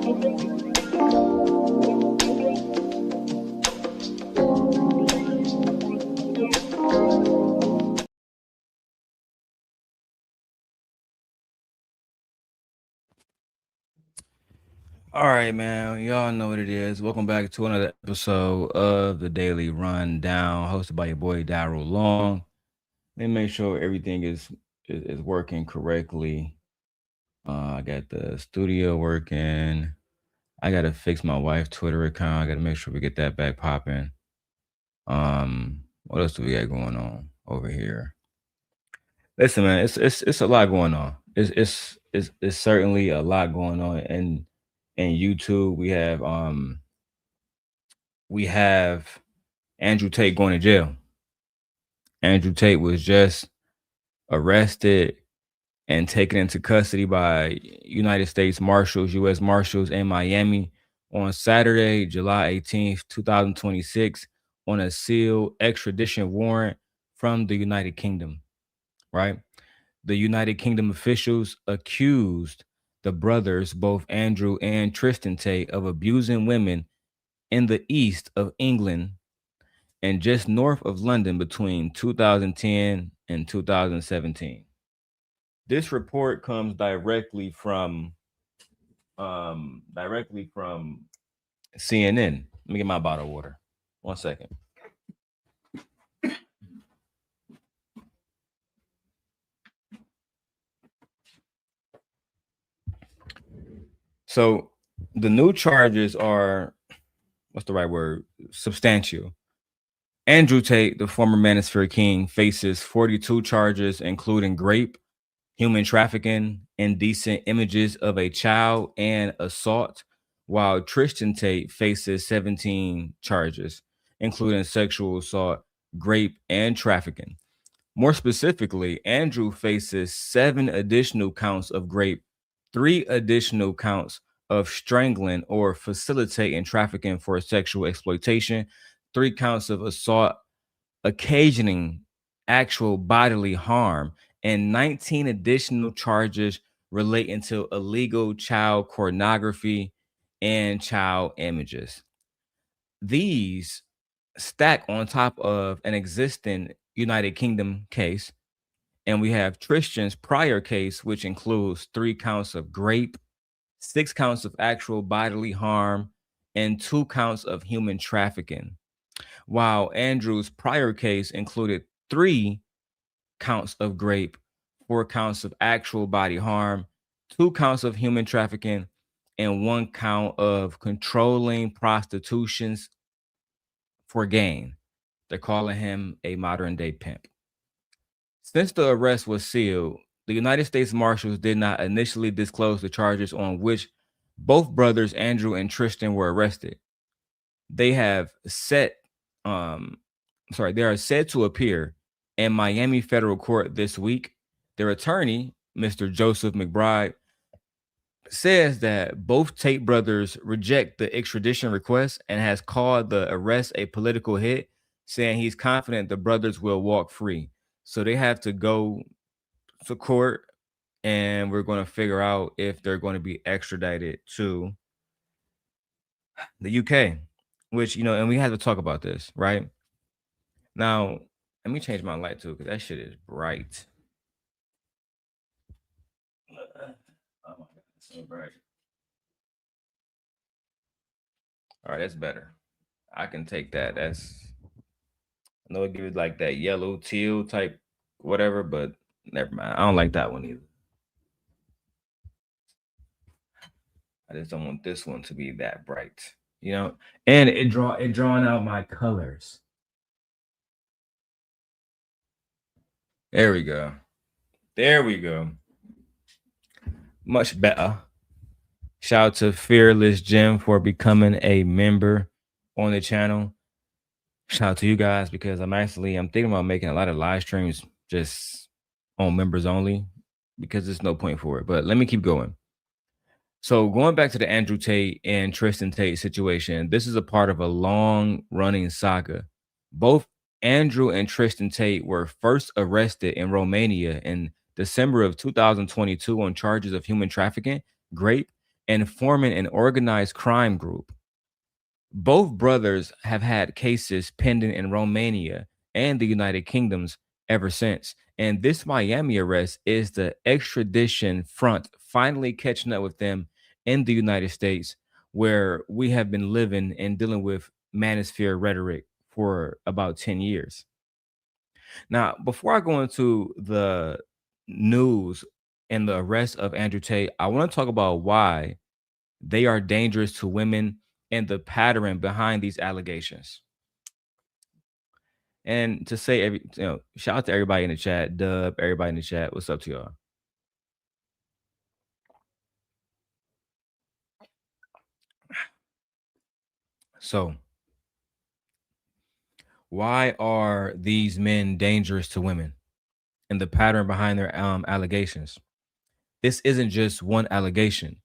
All right, man. Y'all know what it is. Welcome back to another episode of the Daily Rundown, hosted by your boy Darrel Long. Let me make sure everything is working correctly. I got the studio working. I gotta fix my wife's Twitter account. I gotta make sure we get that back popping. What else do we got going on over here? Listen, man, it's a lot going on. It's certainly a lot going on. And in YouTube, we have Andrew Tate going to jail. Andrew Tate was just arrested and taken into custody by United States Marshals, U.S. Marshals in Miami on Saturday, July 18th, 2026, on a sealed extradition warrant from the United Kingdom, right? The United Kingdom officials accused the brothers, both Andrew and Tristan Tate, of abusing women in the east of England and just north of London between 2010 and 2017. This report comes directly from CNN. Let me get my bottle of water. 1 second. So the new charges are, what's the right word? Substantial. Andrew Tate, the former Manosphere King, faces 42 charges, including rape, human trafficking, indecent images of a child, and assault, while Tristan Tate faces 17 charges, including sexual assault, rape, and trafficking. More specifically, Andrew faces 7 additional counts of rape, 3 additional counts of strangling or facilitating trafficking for sexual exploitation, 3 counts of assault occasioning actual bodily harm, and 19 additional charges relating to illegal child pornography and child images. These stack on top of an existing United Kingdom case, and we have Tristan's prior case, which includes 3 counts of rape, 6 counts of actual bodily harm, and 2 counts of human trafficking, while Andrew's prior case included 3 counts of rape, 4 counts of actual body harm, 2 counts of human trafficking, and 1 count of controlling prostitutions for gain. They're calling him a modern day pimp. Since the arrest was sealed, the United States Marshals did not initially disclose the charges on which both brothers Andrew and Tristan were arrested. They have set they are said to appear in Miami federal court this week. Their attorney, Mr. Joseph McBride, says that both Tate brothers reject the extradition request and has called the arrest a political hit, saying he's confident the brothers will walk free. So they have to go to court, and we're going to figure out if they're going to be extradited to the UK, which, and we have to talk about this, right? Now, let me change my light too, because that shit is bright. Oh my God, it's so bright. All right, that's better. I can take that. I know it gives like that yellow teal type whatever, but never mind. I don't like that one either. I just don't want this one to be that bright, and it drawing out my colors. There we go. There we go. Much better. Shout out to Fearless Jim for becoming a member on the channel. Shout out to you guys, because I'm thinking about making a lot of live streams just on members only, because there's no point for it. But let me keep going. So going back to the Andrew Tate and Tristan Tate situation, this is a part of a long running saga. Both Andrew and Tristan Tate were first arrested in Romania in December of 2022 on charges of human trafficking, rape, and forming an organized crime group. Both brothers have had cases pending in Romania and the United Kingdoms ever since. And this Miami arrest is the extradition front finally catching up with them in the United States, where we have been living and dealing with manosphere rhetoric for about 10 years. Now, before I go into the news and the arrest of Andrew Tate, I want to talk about why they are dangerous to women and the pattern behind these allegations. And to say shout out to everybody in the chat, Dub, everybody in the chat. What's up to y'all? So, why are these men dangerous to women and the pattern behind their allegations? This isn't just one allegation.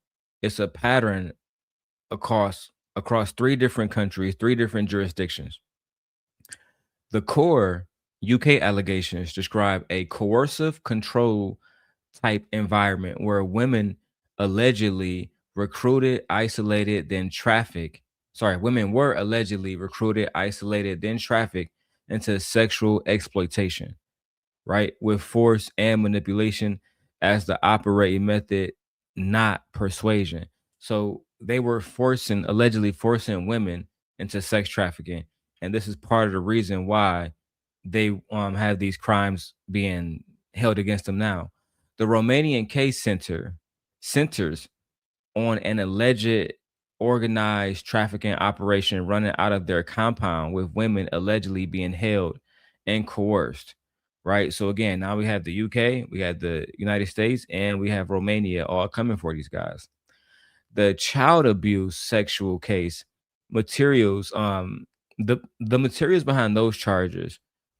It's a pattern across three different countries, three different jurisdictions. The core UK allegations describe a coercive control type environment where women allegedly recruited, isolated, then trafficked. Sorry, women were allegedly recruited, isolated, then trafficked into sexual exploitation, right? With force and manipulation as the operating method, not persuasion. So they were allegedly forcing women into sex trafficking. And this is part of the reason why they have these crimes being held against them now. The Romanian case centers on an alleged organized trafficking operation running out of their compound with women allegedly being held and coerced. Right. So again, now we have the UK, we have the United States, and we have Romania all coming for these guys. The child abuse sexual case materials, the materials behind those charges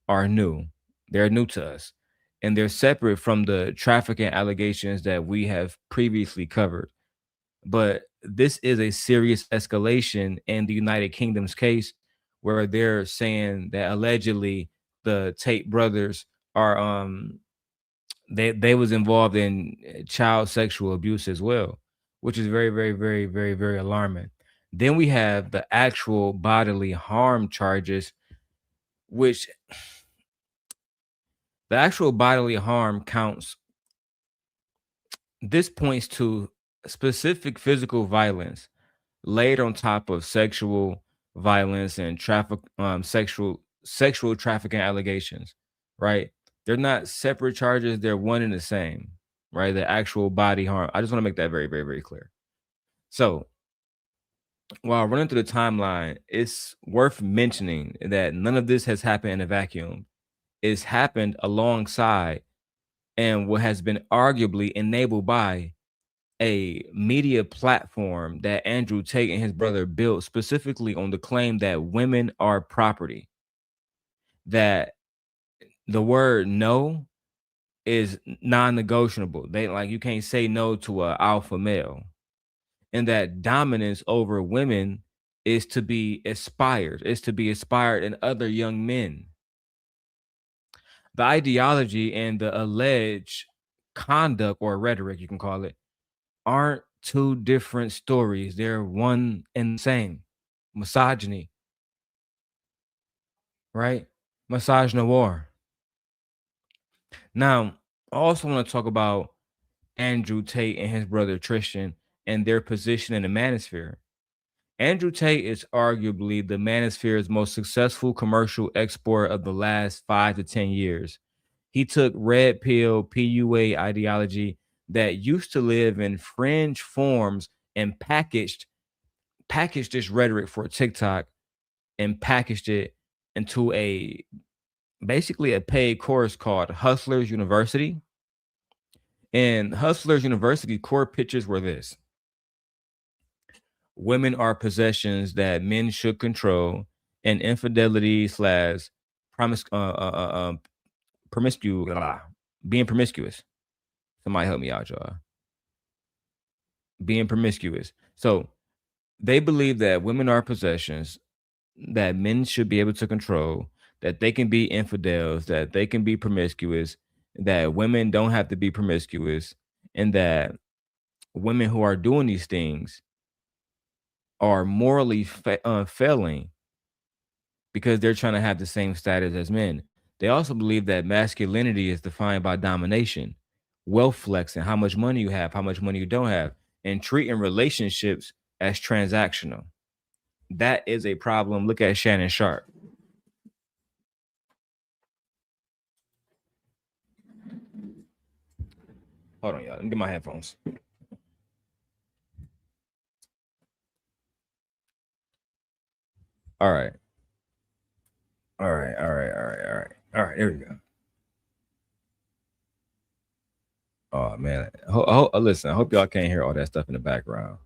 are new. They're new to us. And they're separate from the trafficking allegations that we have previously covered. But this is a serious escalation in the United Kingdom's case, where they're saying that allegedly the Tate brothers are they was involved in child sexual abuse as well, which is very, very, very, very, very alarming. Then we have the actual bodily harm charges, which the actual bodily harm counts. This points to specific physical violence laid on top of sexual violence and sexual trafficking allegations, right? They're not separate charges, they're one and the same, right? The actual body harm. I just want to make that very, very, very clear. So while running through the timeline, it's worth mentioning that none of this has happened in a vacuum. It's happened alongside and what has been arguably enabled by a media platform that Andrew Tate and his brother built specifically on the claim that women are property, that the word no is non-negotiable. They like you can't say no to a alpha male, and that dominance over women is to be aspired in other young men. The ideology and the alleged conduct or rhetoric, you can call it, aren't two different stories. They're one and the same. Misogyny, right? Misogynoir. Now, I also want to talk about Andrew Tate and his brother Tristan and their position in the manosphere. Andrew Tate is arguably the manosphere's most successful commercial export of the last 5 to 10 years. He took red pill PUA ideology that used to live in fringe forms and packaged this rhetoric for TikTok and packaged it into a basically a paid course called Hustlers University. And Hustlers University core pitches were this: women are possessions that men should control, and infidelity slash promise, promiscuous, being promiscuous. Somebody help me out, y'all. Being promiscuous. So they believe that women are possessions that men should be able to control, that they can be infidels, that they can be promiscuous, that women don't have to be promiscuous, and that women who are doing these things are morally failing because they're trying to have the same status as men. They also believe that masculinity is defined by domination, wealth flexing, how much money you have, how much money you don't have, and treating relationships as transactional. That is a problem. Look at Shannon Sharp. Hold on, y'all. Let me get my headphones. All right. All right. All right. All right. All right. All right. There we go. Oh man. Listen, I hope y'all can't hear all that stuff in the background.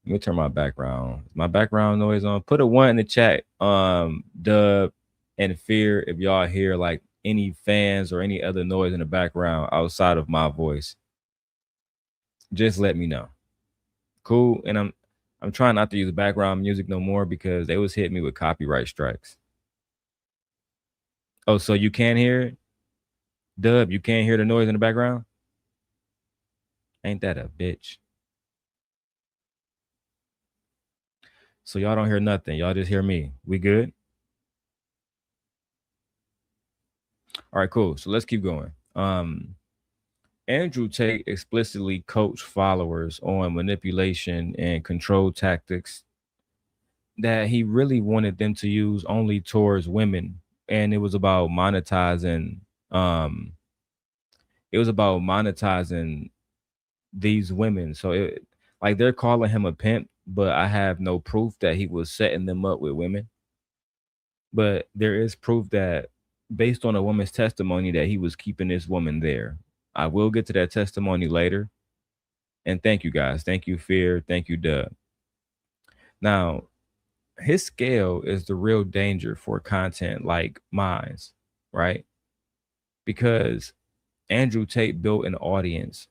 Let me turn my background. My background noise on. Put a 1 in the chat. Dub and Fear if y'all hear like any fans or any other noise in the background outside of my voice. Just let me know. Cool. And I'm trying not to use background music no more because they was hitting me with copyright strikes. Oh, so you can't hear it? Dub, you can't hear the noise in the background? Ain't that a bitch? So y'all don't hear nothing. Y'all just hear me. We good? All right, cool. So let's keep going. Andrew Tate explicitly coached followers on manipulation and control tactics that he really wanted them to use only towards women. And um it was about monetizing these women. So like they're calling him a pimp, but I have no proof that he was setting them up with women. But there is proof that based on a woman's testimony that he was keeping this woman there. I will get to that testimony later. And thank you guys. Thank you, Fear. Thank you, Doug. Now, his scale is the real danger for content like mine's, right? Because Andrew Tate built an audience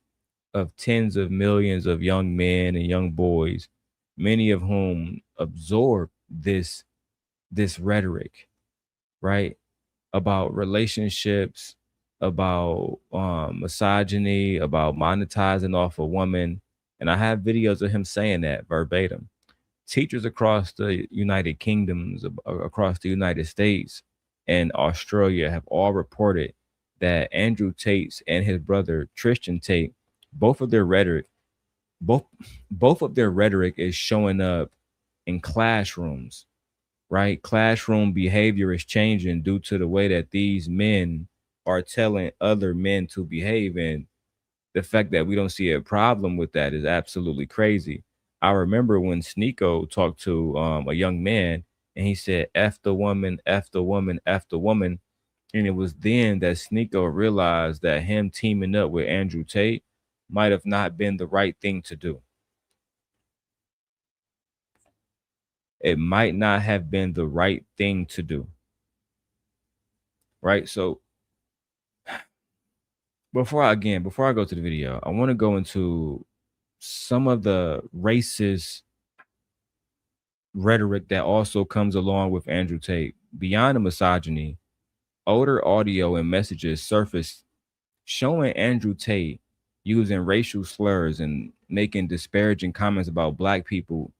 of tens of millions of young men and young boys, many of whom absorb this rhetoric, right? About relationships, about misogyny, about monetizing off a woman. And I have videos of him saying that verbatim. Teachers across the United Kingdoms, across the United States and Australia have all reported that Andrew Tate and his brother Tristan Tate, both of their rhetoric, both of their rhetoric is showing up in classrooms, right? Classroom behavior is changing due to the way that these men are telling other men to behave. And the fact that we don't see a problem with that is absolutely crazy. I remember when Sneeko talked to a young man and he said, F the woman, F the woman, F the woman. And it was then that Sneeko realized that him teaming up with Andrew Tate might have not been the right thing to do. It might not have been the right thing to do. Right? So before I go to the video, I want to go into some of the racist rhetoric that also comes along with Andrew Tate. Beyond the misogyny, older audio and messages surfaced showing Andrew Tate using racial slurs and making disparaging comments about Black people,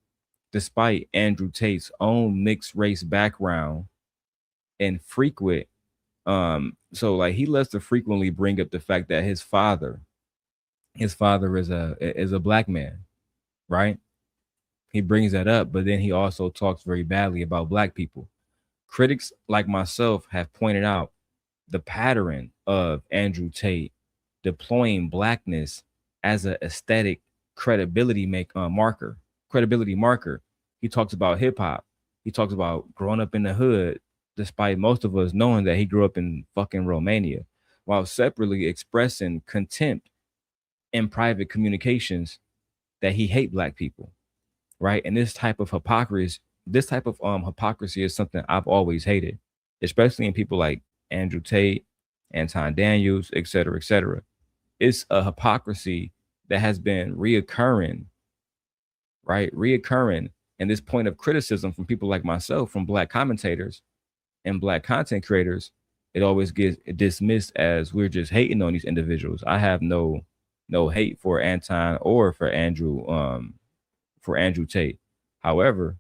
despite Andrew Tate's own mixed race background and frequent. So like he loves to frequently bring up the fact that his father is a Black man, right? He brings that up, but then he also talks very badly about Black people. Critics like myself have pointed out the pattern of Andrew Tate deploying Blackness as an aesthetic credibility marker. He talks about hip hop. He talks about growing up in the hood, despite most of us knowing that he grew up in fucking Romania, while separately expressing contempt in private communications that he hate Black people, right? And this type of hypocrisy is something I've always hated, especially in people like Andrew Tate, Anton Daniels, et cetera, et cetera. It's a hypocrisy that has been reoccurring, right? Reoccurring. And this point of criticism from people like myself, from Black commentators and Black content creators, it always gets dismissed as we're just hating on these individuals. I have no no hate for Anton or for Andrew Tate. However,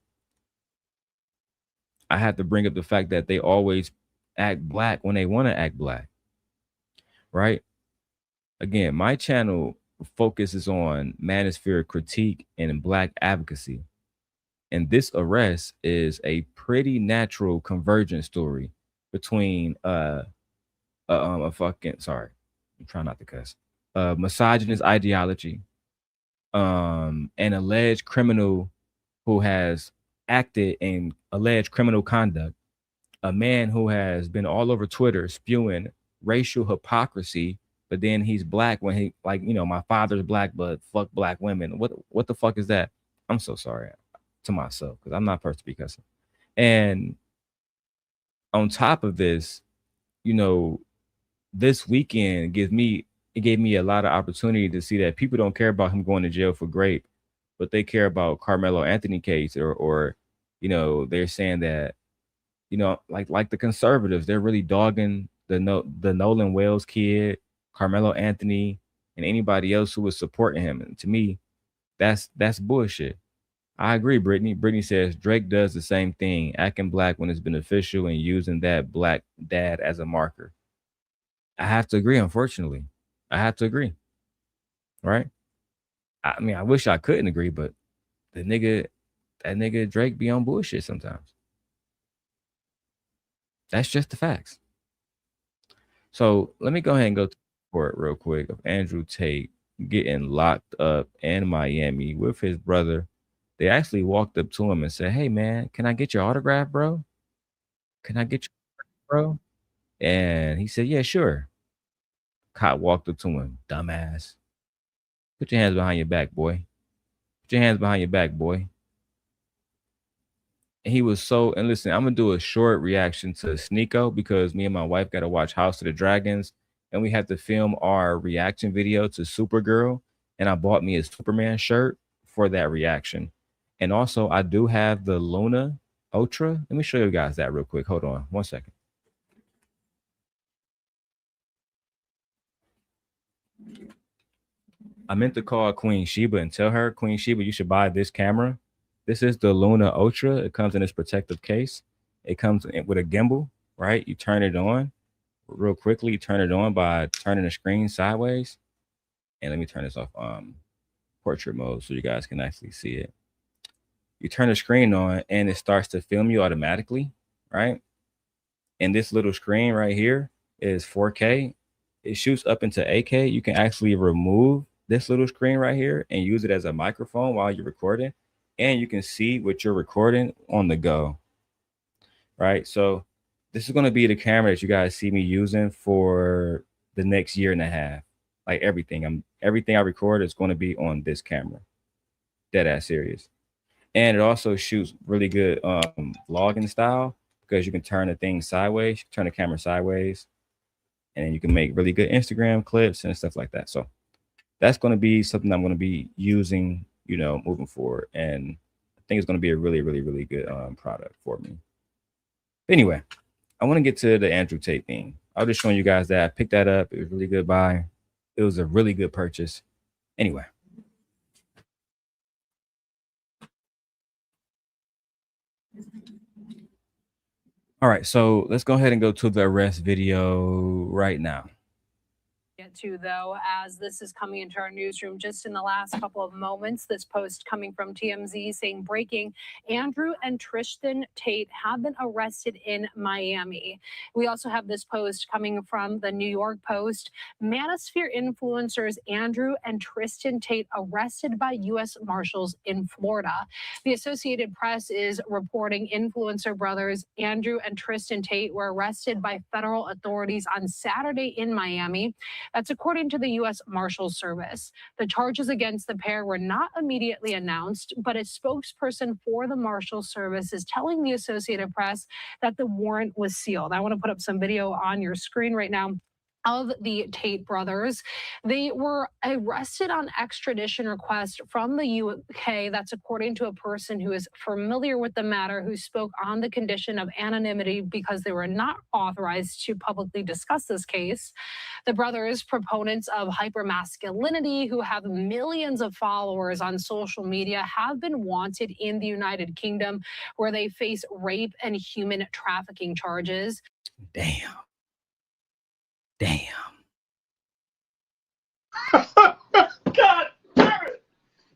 I have to bring up the fact that they always act black when they want to act black, right? Again, my channel focuses on manosphere critique and black advocacy. And this arrest is a pretty natural convergence story between a fucking sorry, I'm trying not to cuss. Misogynist ideology, an alleged criminal who has acted in alleged criminal conduct, a man who has been all over Twitter spewing racial hypocrisy, but then he's black when he like, my father's black, but fuck black women. What the fuck is that? I'm so sorry to myself because I'm not supposed to be cussing. And on top of this, you know, this weekend gave me a lot of opportunity to see that people don't care about him going to jail for grape, but they care about Carmelo Anthony case or they're saying that like the conservatives, they're really dogging the Nolan Wells kid, Carmelo Anthony, and anybody else who was supporting him. And to me, that's bullshit. I agree, Brittany. Brittany says Drake does the same thing, acting black when it's beneficial and using that black dad as a marker. I have to agree, unfortunately. I have to agree. Right? I mean, I wish I couldn't agree, but that nigga Drake be on bullshit sometimes. That's just the facts. So let me go ahead and go to the report real quick of Andrew Tate getting locked up in Miami with his brother. They actually walked up to him and said, "Hey man, can I get your autograph, bro? Can I get your bro?" And he said, "Yeah, sure." Cop walked up to him, dumbass. Put your hands behind your back, boy. Put your hands behind your back, boy. And he was so, and listen, I'm gonna do a short reaction to Sneeko because me and my wife got to watch House of the Dragons, and we have to film our reaction video to Supergirl. And I bought me a Superman shirt for that reaction. And also, I do have the Luna Ultra. Let me show you guys that real quick. Hold on 1 second. I meant to call Queen Sheba and tell her, Queen Sheba, you should buy this camera. This is the Luna Ultra. It comes in this protective case. It comes with a gimbal, right? You turn it on real quickly. You turn it on by turning the screen sideways. And let me turn this off portrait mode so you guys can actually see it. You turn the screen on and it starts to film you automatically, right? And this little screen right here is 4K. It shoots up into 8K. You can actually remove this little screen right here and use it as a microphone while you're recording. And you can see what you're recording on the go, right? So this is going to be the camera that you guys see me using for the next year and a half. Like everything I record is going to be on this camera. Dead ass serious. And it also shoots really good vlogging style because you can turn the thing sideways, turn the camera sideways, and then you can make really good Instagram clips and stuff like that. So that's going to be something I'm going to be using, moving forward. And I think it's going to be a really, really, really good product for me. Anyway, I want to get to the Andrew Tate thing. I was just showing you guys that I picked that up. It was a really good buy. It was a really good purchase. Anyway. All right, so let's go ahead and go to the arrest video right now. Get to though, as this is coming into our newsroom just in the last couple of moments. This post coming from TMZ saying breaking: Andrew and Tristan Tate have been arrested in Miami. We also have this post coming from the New York Post. Manosphere influencers Andrew and Tristan Tate arrested by U.S. Marshals in Florida. The Associated Press is reporting influencer brothers Andrew and Tristan Tate were arrested by federal authorities on Saturday in Miami. That's according to the U.S. Marshals Service. The charges against the pair were not immediately announced, but a spokesperson for the Marshals Service is telling the Associated Press that the warrant was sealed. I want to put up some video on your screen right now. of the Tate brothers. They were arrested on extradition request from the UK. That's according to a person who is familiar with the matter, who spoke on the condition of anonymity because they were not authorized to publicly discuss this case. The brothers, proponents of hypermasculinity, who have millions of followers on social media, have been wanted in the United Kingdom, where they face rape and human trafficking charges. Damn. Damn. God damn it!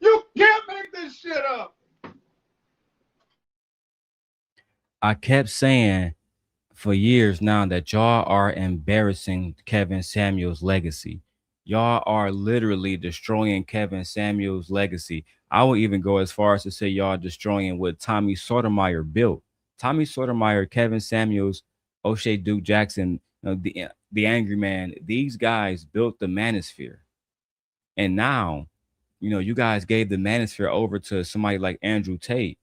You can't make this shit up. I kept saying for years now that y'all are embarrassing Kevin Samuels' legacy. Y'all are literally destroying Kevin Samuels' legacy. I will even go as far as to say y'all destroying what Tommy Sotomayor built. Tommy Sotomayor, Kevin Samuels, O'Shea Duke Jackson, the Angry Man, these guys built the manosphere. And now, you guys gave the manosphere over to somebody like Andrew Tate.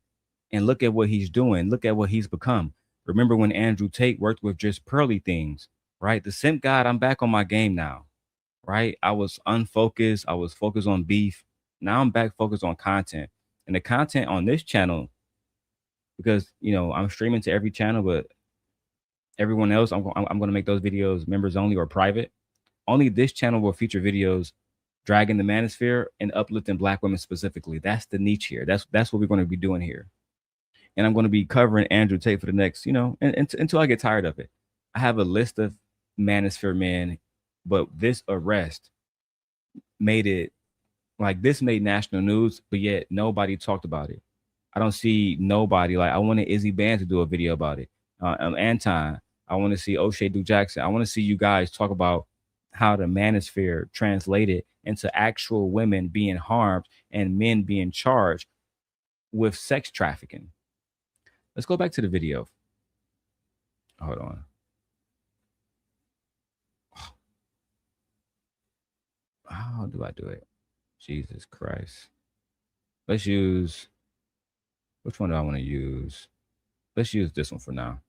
And look at what he's doing. Look at what he's become. Remember when Andrew Tate worked with just pearly things, right? The simp God, I'm back on my game now, right? I was unfocused. I was focused on beef. Now I'm back focused on content. And the content on this channel, because, I'm streaming to every channel, but everyone else, I'm going to make those videos members only or private. Only this channel will feature videos dragging the manosphere and uplifting Black women specifically. That's the niche here. That's what we're going to be doing here. And I'm going to be covering Andrew Tate for the next, until I get tired of it. I have a list of manosphere men, but this arrest made national news, but yet nobody talked about it. I don't see nobody. Like, I wanted Izzy Band to do a video about it. Anton, I want to see O'Shea Duke Jackson. I want to see you guys talk about how the manosphere translated into actual women being harmed and men being charged with sex trafficking. Let's go back to the video. Hold on. How do I do it? Jesus Christ. Let's use, which one do I want to use? Let's use this one for now.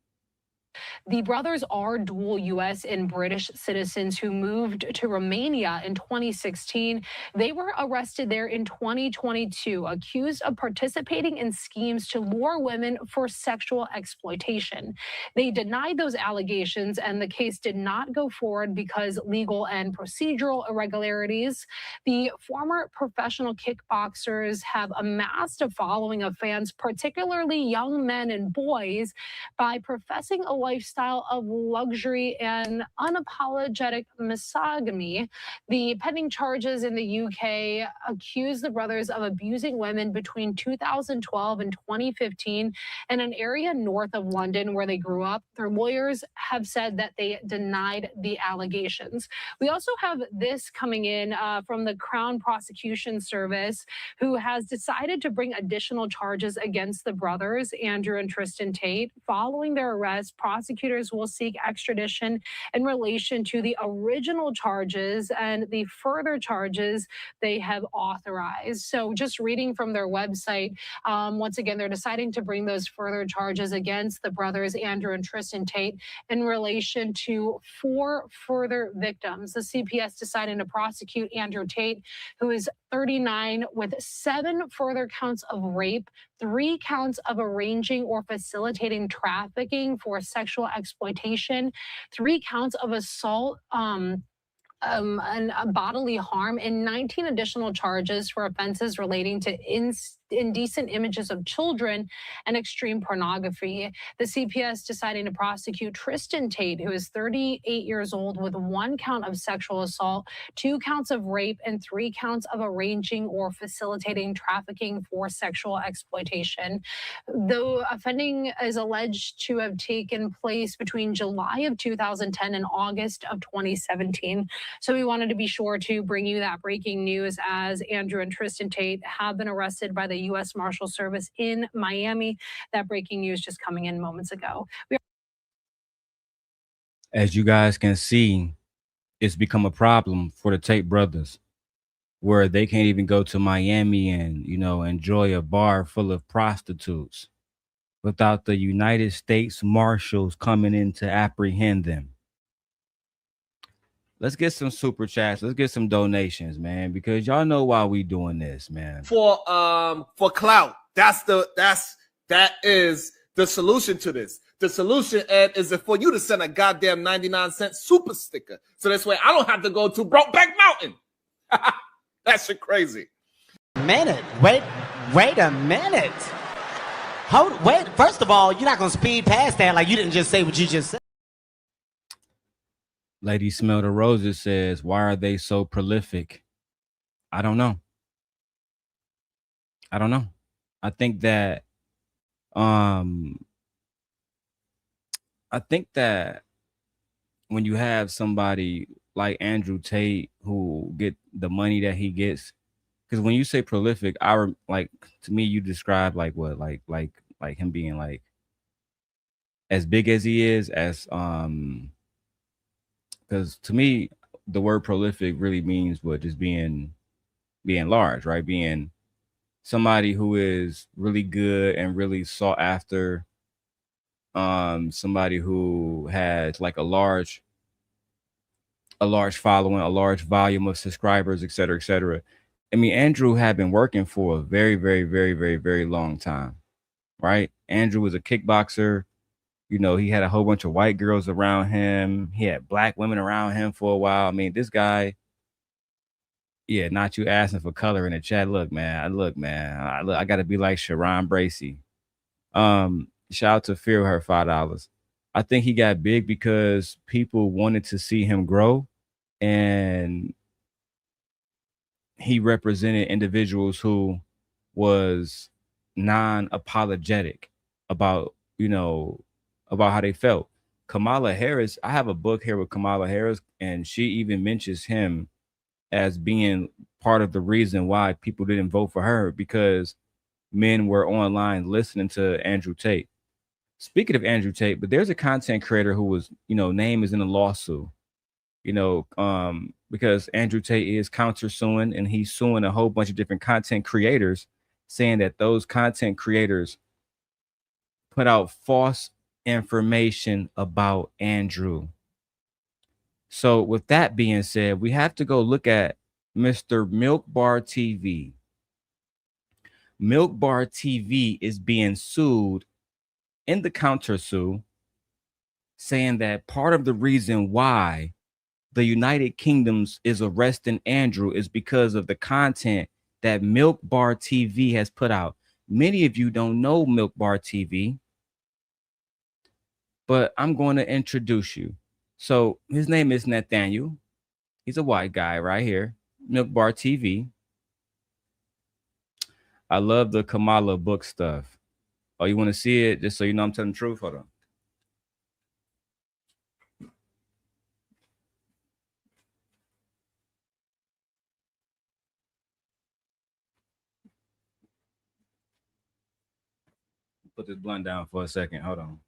The brothers are dual U.S. and British citizens who moved to Romania in 2016. They were arrested there in 2022, accused of participating in schemes to lure women for sexual exploitation. They denied those allegations, and the case did not go forward because legal and procedural irregularities. The former professional kickboxers have amassed a following of fans, particularly young men and boys, by professing a lifestyle of luxury and unapologetic misogyny. The pending charges in the UK accuse the brothers of abusing women between 2012 and 2015 in an area north of London where they grew up. Their lawyers have said that they denied the allegations. We also have this coming in from the Crown Prosecution Service, who has decided to bring additional charges against the brothers, Andrew and Tristan Tate. Following their arrest, prosecutors will seek extradition in relation to the original charges and the further charges they have authorized. So just reading from their website, once again, they're deciding to bring those further charges against the brothers, Andrew and Tristan Tate, in relation to 4 further victims. The CPS deciding to prosecute Andrew Tate, who is 39, with 7 further counts of rape, 3 counts of arranging or facilitating trafficking for sexual exploitation, 3 counts of assault and bodily harm, and 19 additional charges for offenses relating to indecent images of children and extreme pornography. The CPS deciding to prosecute Tristan Tate, who is 38 years old, with 1 count of sexual assault, 2 counts of rape, and 3 counts of arranging or facilitating trafficking for sexual exploitation. The offending is alleged to have taken place between July of 2010 and August of 2017. So we wanted to be sure to bring you that breaking news, as Andrew and Tristan Tate have been arrested by the U.S. Marshal Service in Miami. That breaking news just coming in moments ago. As you guys can see, it's become a problem for the Tate brothers, where they can't even go to Miami and, enjoy a bar full of prostitutes without the United States Marshals coming in to apprehend them. Let's get some super chats. Let's get some donations, man, because y'all know why we doing this, man. For clout. That is the solution to this. The solution, Ed, is for you to send a goddamn 99-cent super sticker. So this way I don't have to go to Brokeback Mountain. That shit crazy. Minute. Wait a minute. Wait. First of all, you're not gonna speed past that like you didn't just say what you just said. Lady Smell the Roses says, why are they so prolific? I don't know. I think that when you have somebody like Andrew Tate who get the money that he gets, because when you say prolific, to me you describe like what, like him being like as big as he is, as because to me the word prolific really means what, just being large, right? Being somebody who is really good and really sought after, somebody who has like a large following, a large volume of subscribers, et cetera, et cetera. I mean, Andrew had been working for a very, very, very, very, very long time, right? Andrew was a kickboxer. You know, he had a whole bunch of white girls around him. He had black women around him for a while. I mean, this guy, yeah, not you asking for color in the chat. Look, man, I got to be like Sharon Bracey. Shout out to Fear her $5. I think he got big because people wanted to see him grow, and he represented individuals who was non-apologetic about, about how they felt. Kamala Harris, I have a book here with Kamala Harris, and she even mentions him as being part of the reason why people didn't vote for her, because men were online listening to Andrew Tate. Speaking of Andrew Tate, but there's a content creator who was, name is in a lawsuit, because Andrew Tate is countersuing, and he's suing a whole bunch of different content creators, saying that those content creators put out false information about Andrew. So with that being said, we have to go look at Mr. Milk Bar TV. Milk Bar TV is being sued in the countersue, saying that part of the reason why the United Kingdoms is arresting Andrew is because of the content that Milk Bar TV has put out. Many of you don't know Milk Bar TV, but I'm going to introduce you. So his name is Nathaniel. He's a white guy right here. Milk Bar TV. I love the Kamala book stuff. Oh, you want to see it? Just so you know I'm telling the truth? Hold on. Put this blunt down for a second. Hold on.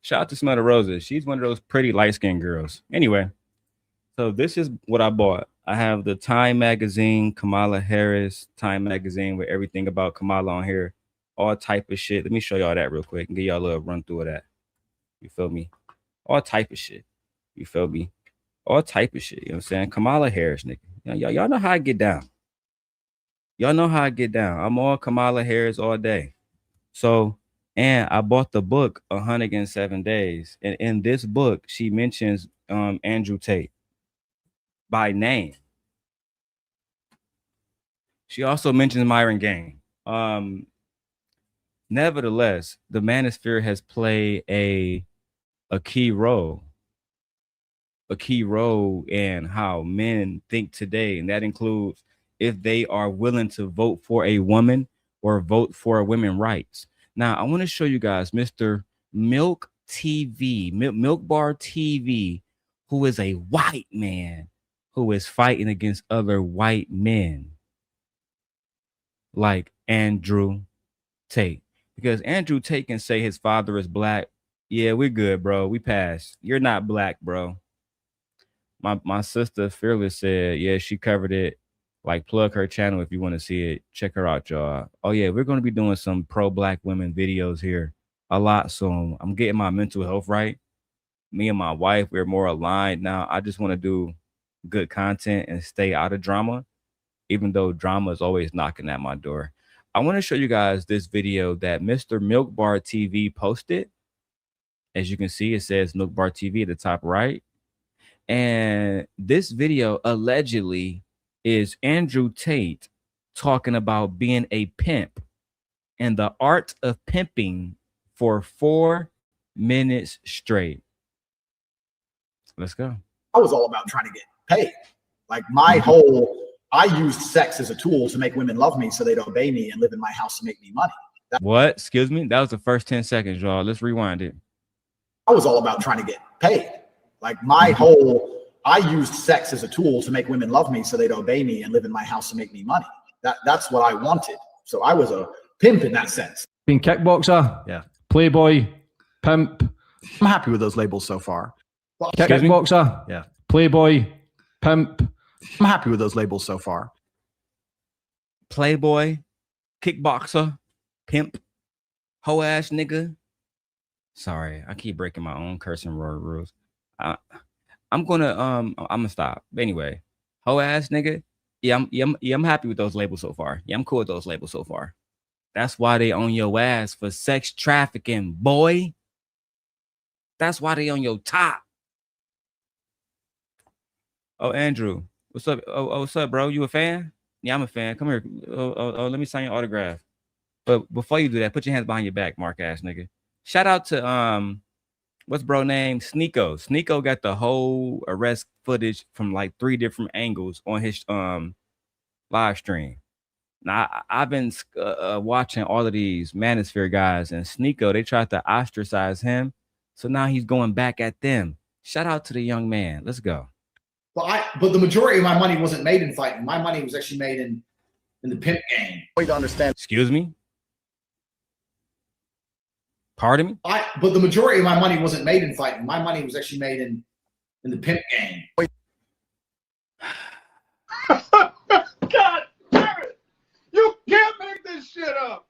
Shout out to Smell the Roses. She's one of those pretty light-skinned girls. Anyway, so this is what I bought. I have the Time magazine, Kamala Harris Time magazine, with everything about Kamala on here, all type of shit. Let me show y'all that real quick and give y'all a little run through of that. You feel me? All type of shit. You feel me? All type of shit. You know what I'm saying? Kamala Harris, nigga. Y'all know how I get down. Y'all know how I get down. I'm all Kamala Harris all day. So, and I bought the book 107 Days. And in this book, she mentions Andrew Tate by name. She also mentions Myron Gain. Nevertheless, the manosphere has played a key role in how men think today, and that includes if they are willing to vote for a woman or vote for women's rights. Now, I want to show you guys Mr. Milk Bar TV, who is a white man who is fighting against other white men like Andrew Tate. Because Andrew Tate can say his father is black. Yeah, we're good, bro. We passed. You're not black, bro. My sister Fearless said, yeah, she covered it. Like, plug her channel if you want to see it. Check her out, y'all. Oh, yeah, we're going to be doing some pro-black women videos here a lot soon. I'm getting my mental health right. me and my wife, we're more aligned now. I just want to do good content and stay out of drama, even though drama is always knocking at my door. I want to show you guys this video that Mr. Milk Bar TV posted. As you can see, it says Milk Bar TV at the top right. And this video allegedly is Andrew Tate talking about being a pimp and the art of pimping for 4 minutes straight. Let's go. I was all about trying to get paid. Like my whole, I used sex as a tool to make women love me so they'd obey me and live in my house to make me money. What? Excuse me? That was the first 10 seconds, y'all. Let's rewind it. I was all about trying to get paid. Like my whole, I used sex as a tool to make women love me so they'd obey me and live in my house to make me money. That's what I wanted. So I was a pimp in that sense. Being kickboxer, Yeah. playboy, pimp, I'm happy with those labels so far. Excuse me? kickboxer, Yeah. playboy, pimp. I'm happy with those labels so far. Playboy, kickboxer, pimp, hoe ass nigga. Sorry, I keep breaking my own cursing word rules. I'm gonna stop. But anyway, hoe ass nigga. Yeah, I'm happy with those labels so far. Yeah, I'm cool with those labels so far. That's why they on your ass for sex trafficking, boy. That's why they on your top. Oh, Andrew, what's up? Oh, what's up, bro? You a fan? Yeah, I'm a fan. Come here. Oh, let me sign your autograph. But before you do that, put your hands behind your back, mark ass nigga. Shout out to what's bro name? Sneeko. Sneeko got the whole arrest footage from like 3 different angles on his live stream. Now I've been watching all of these Manosphere guys, and Sneeko, they tried to ostracize him, so now he's going back at them. Shout out to the young man. Let's go. But the majority of my money wasn't made in fighting. My money was actually made in the pimp game. Way to understand. Excuse me. Pardon me. But the majority of my money wasn't made in fighting. My money was actually made in the pimp game. God damn it! You can't make this shit up.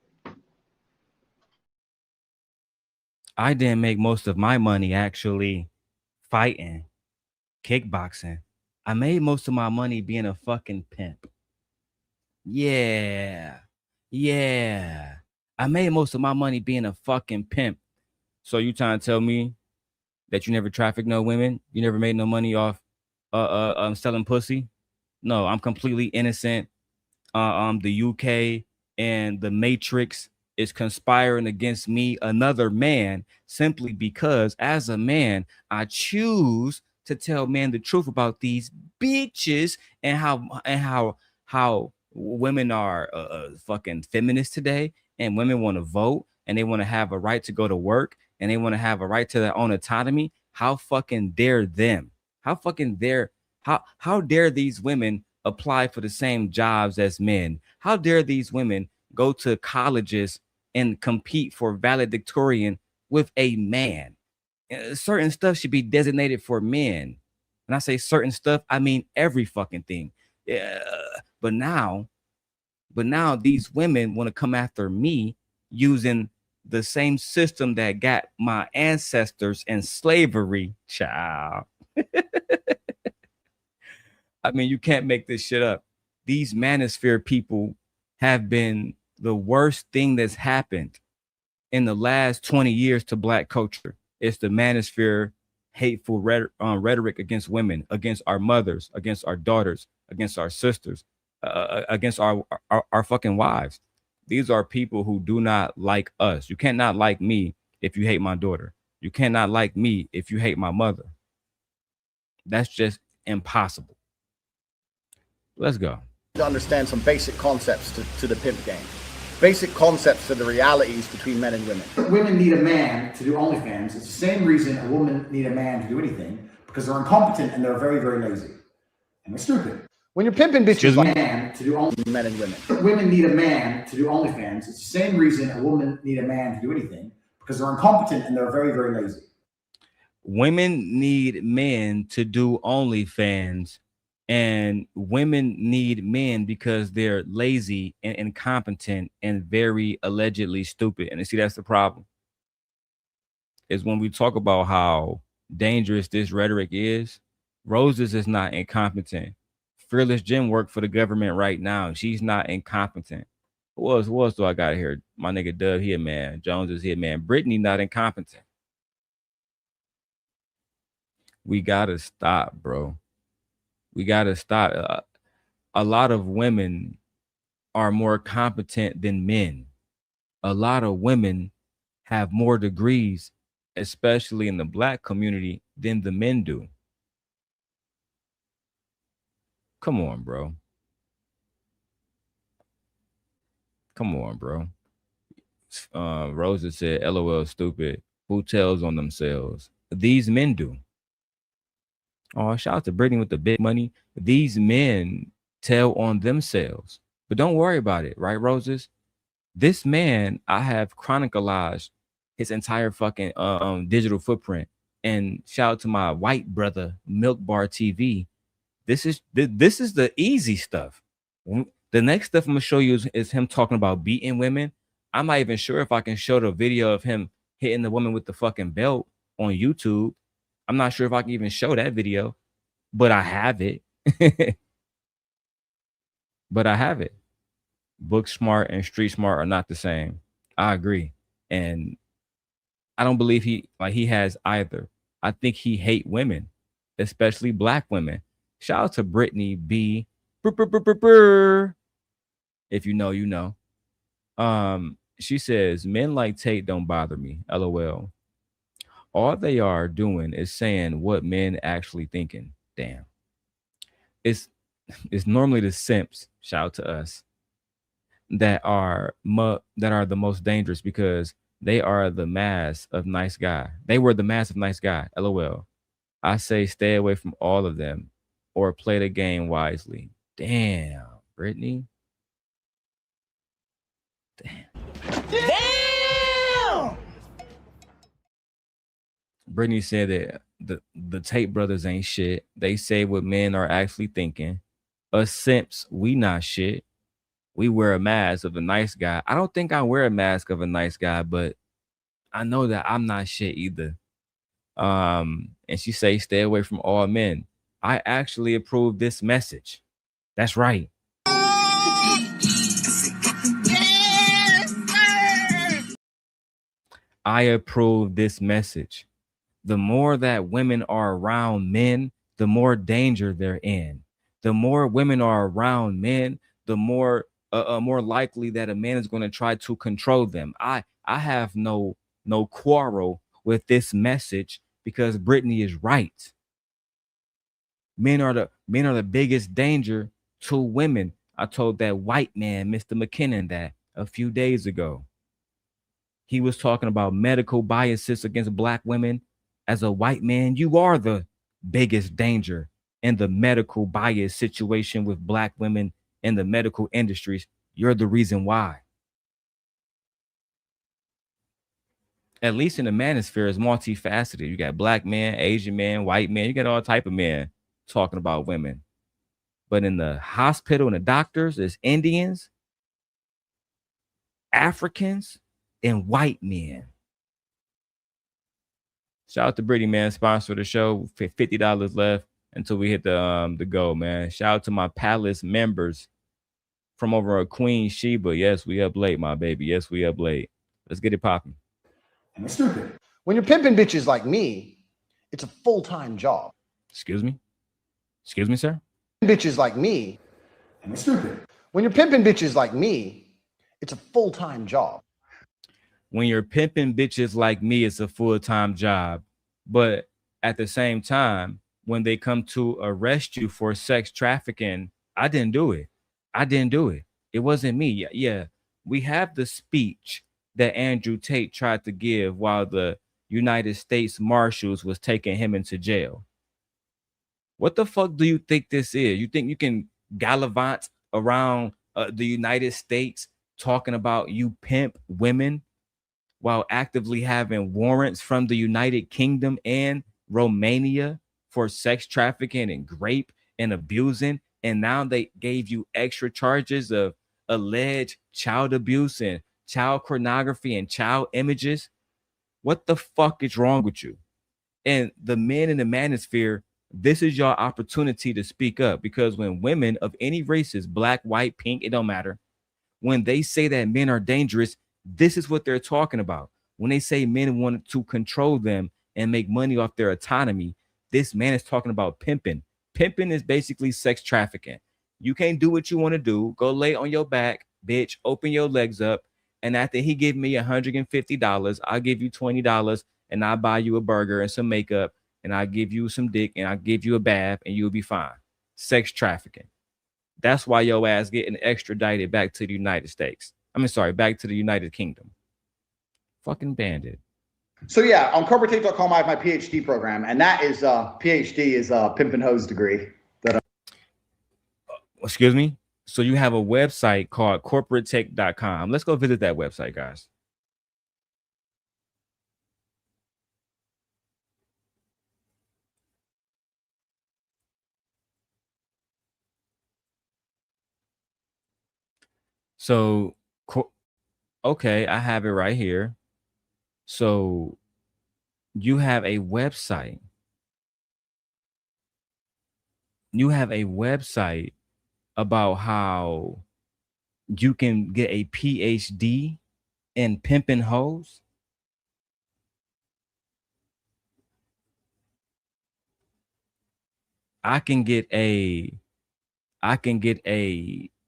I didn't make most of my money actually fighting, kickboxing. I made most of my money being a fucking pimp. Yeah. I made most of my money being a fucking pimp. So you trying to tell me that you never trafficked no women? You never made no money off selling pussy? No, I'm completely innocent. The UK and the Matrix is conspiring against me, another man, simply because as a man, I choose to tell men the truth about these bitches and how women are fucking feminists today, and women want to vote, and they want to have a right to go to work, and they want to have a right to their own autonomy. How fucking dare them? How fucking dare? How dare these women apply for the same jobs as men? How dare these women go to colleges and compete for valedictorian with a man? Certain stuff should be designated for men. When I say certain stuff, I mean every fucking thing. But now these women want to come after me using the same system that got my ancestors in slavery, child. I mean, you can't make this shit up. These manosphere people have been the worst thing that's happened in the last 20 years to Black culture. It's the manosphere hateful rhetoric against women, against our mothers, against our daughters, against our sisters, against our fucking wives. These are people who do not like us. You cannot like me if you hate my daughter. You cannot like me if you hate my mother. That's just impossible. Let's go. To understand some basic concepts to the pimp game. Basic concepts to the realities between men and women. Women need a man to do OnlyFans. It's the same reason a woman need a man to do anything, because they're incompetent and they're very, very lazy. And they're stupid. When you're pimping bitches, a man to do only men and women. Women need a man to do OnlyFans. It's the same reason a woman need a man to do anything, because they're incompetent and they're very, very lazy. Women need men to do OnlyFans, and women need men because they're lazy and incompetent and very allegedly stupid. And you see, that's the problem. Is when we talk about how dangerous this rhetoric is, Roses is not incompetent. Fearless Jim worked for the government right now. She's not incompetent. Who else do I got here? My nigga Dub, he a man. Jones is here, man. Brittany not incompetent. We gotta stop, bro. We gotta stop. A lot of women are more competent than men. A lot of women have more degrees, especially in the black community, than the men do. Come on, bro. Come on, bro. Rosa said, LOL, stupid. Who tells on themselves? These men do. Oh, shout out to Brittany with the big money. These men tell on themselves. But don't worry about it, right, Roses? This man, I have chronicalized his entire fucking digital footprint. And shout out to my white brother, Milk Bar TV. This is the easy stuff. The next stuff I'm gonna show you is him talking about beating women. I'm not even sure if I can show the video of him hitting the woman with the fucking belt on YouTube. I'm not sure if I can even show that video, but I have it. But I have it. Book smart and street smart are not the same. I agree. And I don't believe he has either. I think he hate women, especially black women. Shout out to Brittany B. If you know, you know. She says, men like Tate don't bother me. LOL. All they are doing is saying what men actually thinking. Damn. It's normally the simps, shout out to us, that are the most dangerous because they are the mass of nice guy. They were the mass of nice guy. LOL. I say stay away from all of them or play the game wisely. Damn, Brittany. Damn. Brittany said that the Tate brothers ain't shit. They say what men are actually thinking. Us simps, we not shit. We wear a mask of a nice guy. I don't think I wear a mask of a nice guy, but I know that I'm not shit either. And she say stay away from all men. I actually approve this message. That's right. I approve this message. The more that women are around men, the more danger they're in. The more women are around men, the more likely that a man is going to try to control them. I have no quarrel with this message because Brittany is right. Men are the biggest danger to women. I told that white man, Mr. McKinnon, that a few days ago. He was talking about medical biases against black women. As a white man, you are the biggest danger in the medical bias situation with black women in the medical industries. You're the reason why. At least in the manosphere is multifaceted. You got black men, Asian men, white men. You got all type of men talking about women. But in the hospital and the doctors, there's Indians, Africans, and white men. Shout out to Brittany, man. Sponsor the show. $50 left until we hit the goal, man. Shout out to my Palace members from over at Queen Sheba. Yes, we up late, my baby. Yes, we up late. Let's get it popping. And it's stupid. When you're pimping bitches like me, it's a full-time job. Excuse me? Excuse me, sir? Bitches like me, and it's stupid. When you're pimping bitches like me, it's a full-time job. When you're pimping bitches like me, it's a full-time job. But at the same time, when they come to arrest you for sex trafficking, I didn't do it. I didn't do it. It wasn't me. Yeah. We have the speech that Andrew Tate tried to give while the United States Marshals was taking him into jail. What the fuck do you think this is? You think you can gallivant around the United States talking about you pimp women while actively having warrants from the United Kingdom and Romania for sex trafficking and rape and abusing? And now they gave you extra charges of alleged child abuse and child pornography and child images. What the fuck is wrong with you? And the men in the manosphere, this is your opportunity to speak up, because when women of any races, black, white, pink, it don't matter, when they say that men are dangerous, this is what they're talking about. When they say men want to control them and make money off their autonomy, this man is talking about pimping. Pimping is basically sex trafficking. You can't do what you want to do. Go lay on your back, bitch, open your legs up. And after he give me $150, I'll give you $20 and I'll buy you a burger and some makeup and I'll give you some dick and I'll give you a bath and you'll be fine. Sex trafficking. That's why your ass getting extradited back to the United States. Back to the United Kingdom. Fucking bandit. So yeah, on corporatetape.com, I have my PhD program, and that is PhD is pimp and hose degree. Excuse me. So you have a website called corporatetape.com. Let's go visit that website, guys. So, okay, I have it right here. So you have a website. You have a website about how you can get a PhD in pimping hoes. I can get a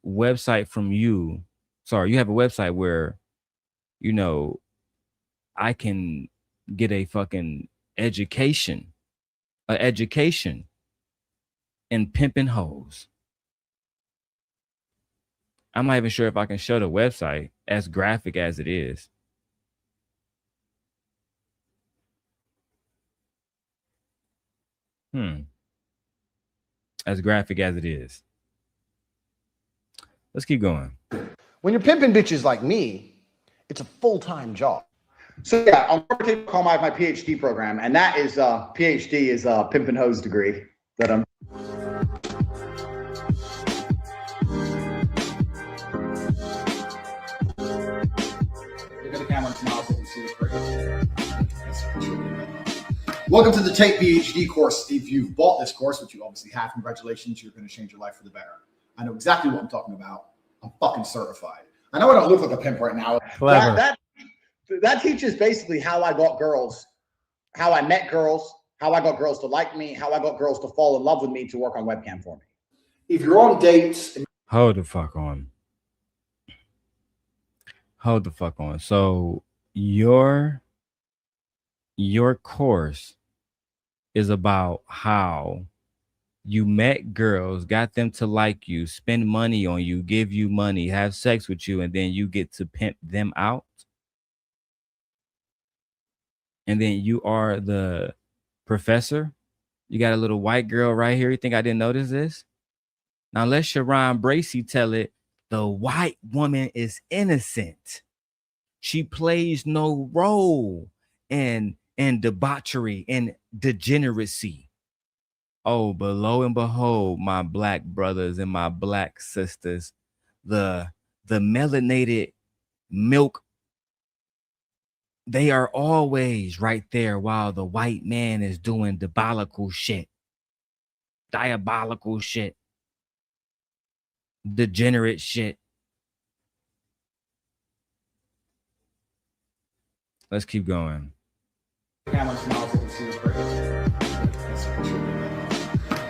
website from you. Sorry, you have a website where, you know, I can get a fucking education in pimping hoes. I'm not even sure if I can show the website as graphic as it is. As graphic as it is. Let's keep going. When you're pimping bitches like me, it's a full-time job. So yeah, on corporatetape.com, I have my PhD program, and that is PhD is pimp and hose degree that I'm. Look at the camera now so you can see it. Welcome to the Tate PhD course. If you've bought this course, which you obviously have, congratulations, you're going to change your life for the better. I know exactly what I'm talking about. I'm fucking certified. I know I don't look like a pimp right now. Clever. That teaches basically how I got girls, how I met girls, how I got girls to like me, how I got girls to fall in love with me to work on webcam for me. If you're on dates... Hold the fuck on. So your course is about how you met girls, got them to like you, spend money on you, give you money, have sex with you, and then you get to pimp them out. And then you are the professor. You got a little white girl right here. You think I didn't notice this? Now let Sharon Bracey tell it. The white woman is innocent. She plays no role in debauchery and degeneracy. Oh, but lo and behold, my black brothers and my black sisters, the melanated milk, they are always right there while the white man is doing diabolical shit, degenerate shit. Let's keep going.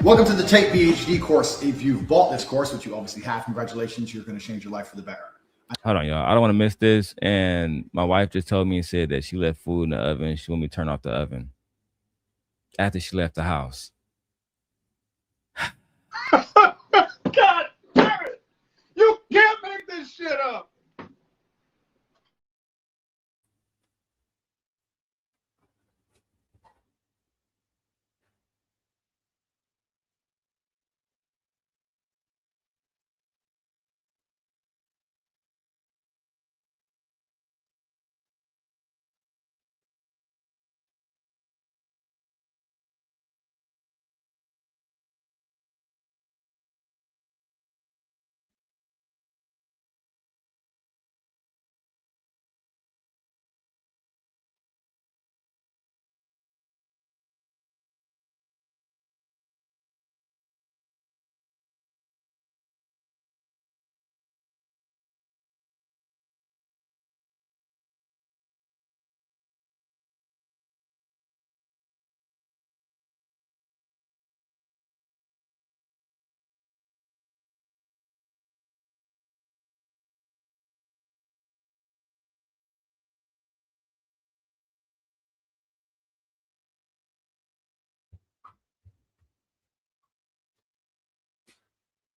Welcome to the Tate PhD course. If you've bought this course, which you obviously have, congratulations, you're going to change your life for the better. Hold on, y'all. I don't want to miss this. And my wife just told me and said that she left food in the oven. She want me to turn off the oven after she left the house. God damn it! You can't make this shit up!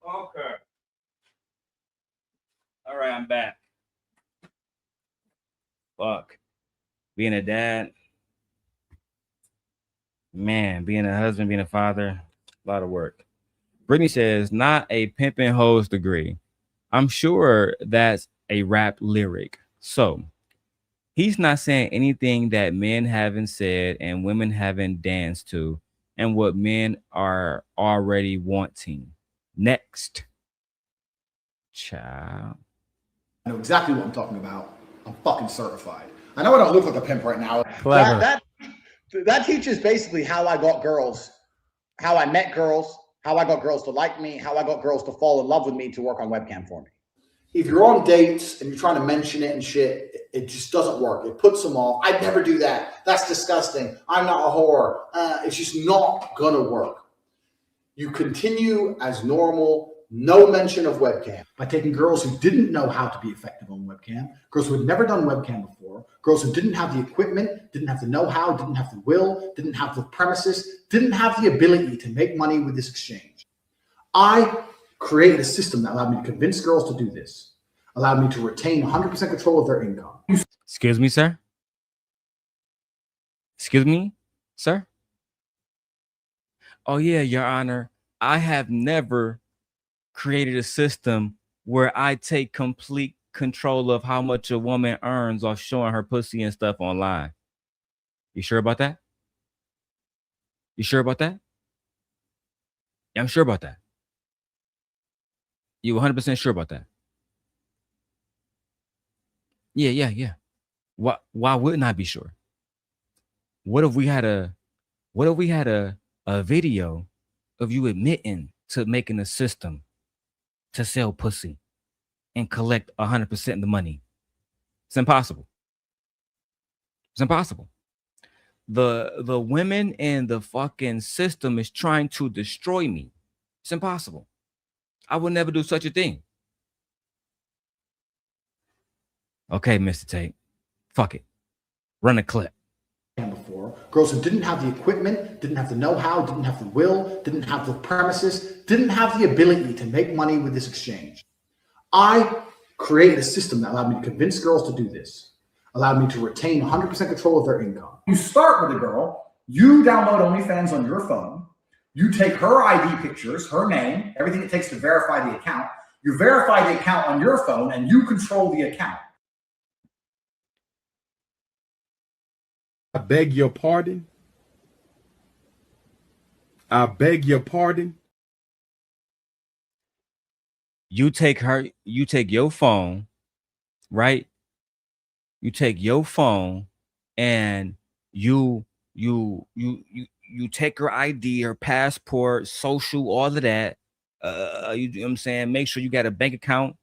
Okay. All right, I'm back. Fuck. Being a dad, man, being a husband, being a father, a lot of work. Brittany says, not a pimpin' hoes degree. I'm sure that's a rap lyric. So he's not saying anything that men haven't said and women haven't danced to, and what men are already wanting. Next. Child. I know exactly what I'm talking about. I'm fucking certified. I know I don't look like a pimp right now. Clever. That teaches basically how I got girls, how I met girls, how I got girls to like me, how I got girls to fall in love with me to work on webcam for me. If you're on dates and you're trying to mention it and shit, it just doesn't work. It puts them off. I'd never do that. That's disgusting. I'm not a whore. It's just not gonna work. You continue as normal. No mention of webcam. By taking girls who didn't know how to be effective on webcam, girls who had never done webcam before, girls who didn't have the equipment, didn't have the know-how, didn't have the will, didn't have the premises, didn't have the ability to make money with this exchange. I created a system that allowed me to convince girls to do this, allowed me to retain 100% control of their income. Excuse me, sir? Excuse me, sir? Oh, yeah, Your Honor. I have never created a system where I take complete control of how much a woman earns off showing her pussy and stuff online. You sure about that? You sure about that? Yeah, I'm sure about that. You 100% sure about that? Yeah. Why wouldn't I be sure? What if we had a video of you admitting to making a system to sell pussy and collect 100% of the money? It's impossible. It's impossible. The women in the fucking system is trying to destroy me. It's impossible. I would never do such a thing. Okay, Mr. Tate. Fuck it. Run a clip. Before, girls who didn't have the equipment, didn't have the know-how, didn't have the will, didn't have the premises, didn't have the ability to make money with this exchange. I created a system that allowed me to convince girls to do this, allowed me to retain 100% control of their income. You start with a girl, you download OnlyFans on your phone, you take her ID pictures, her name, everything it takes to verify the account, you verify the account on your phone, and you control the account. I beg your pardon. I beg your pardon. You take your phone, right? You take your phone and you take her ID, her passport, social, all of that. You know what I'm saying? Make sure you got a bank account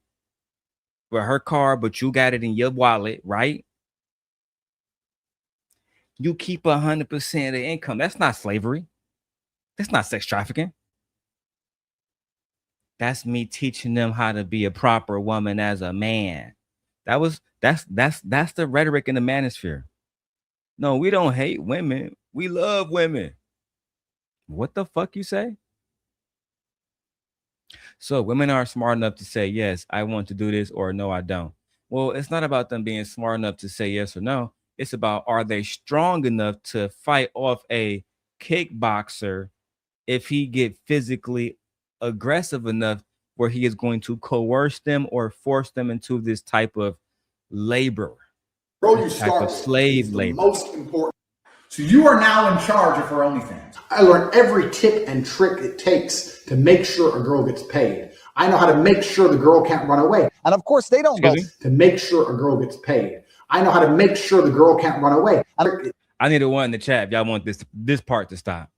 for her card, but you got it in your wallet, right? You keep 100% of the income. That's not slavery. That's not sex trafficking. That's me teaching them how to be a proper woman as a man. That's the rhetoric in the manosphere. No, we don't hate women. We love women. What the fuck you say? So women are smart enough to say, yes, I want to do this, or no, I don't. Well, it's not about them being smart enough to say yes or no. It's about, are they strong enough to fight off a kickboxer if he get physically aggressive enough where he is going to coerce them or force them into this type of labor, type of slave labor. Most important. So you are now in charge of her OnlyFans. I learned every tip and trick it takes to make sure a girl gets paid. I know how to make sure the girl can't run away. And of course they don't go to make sure a girl gets paid. I know how to make sure the girl can't run away. I need a one in the chat if y'all want this part to stop.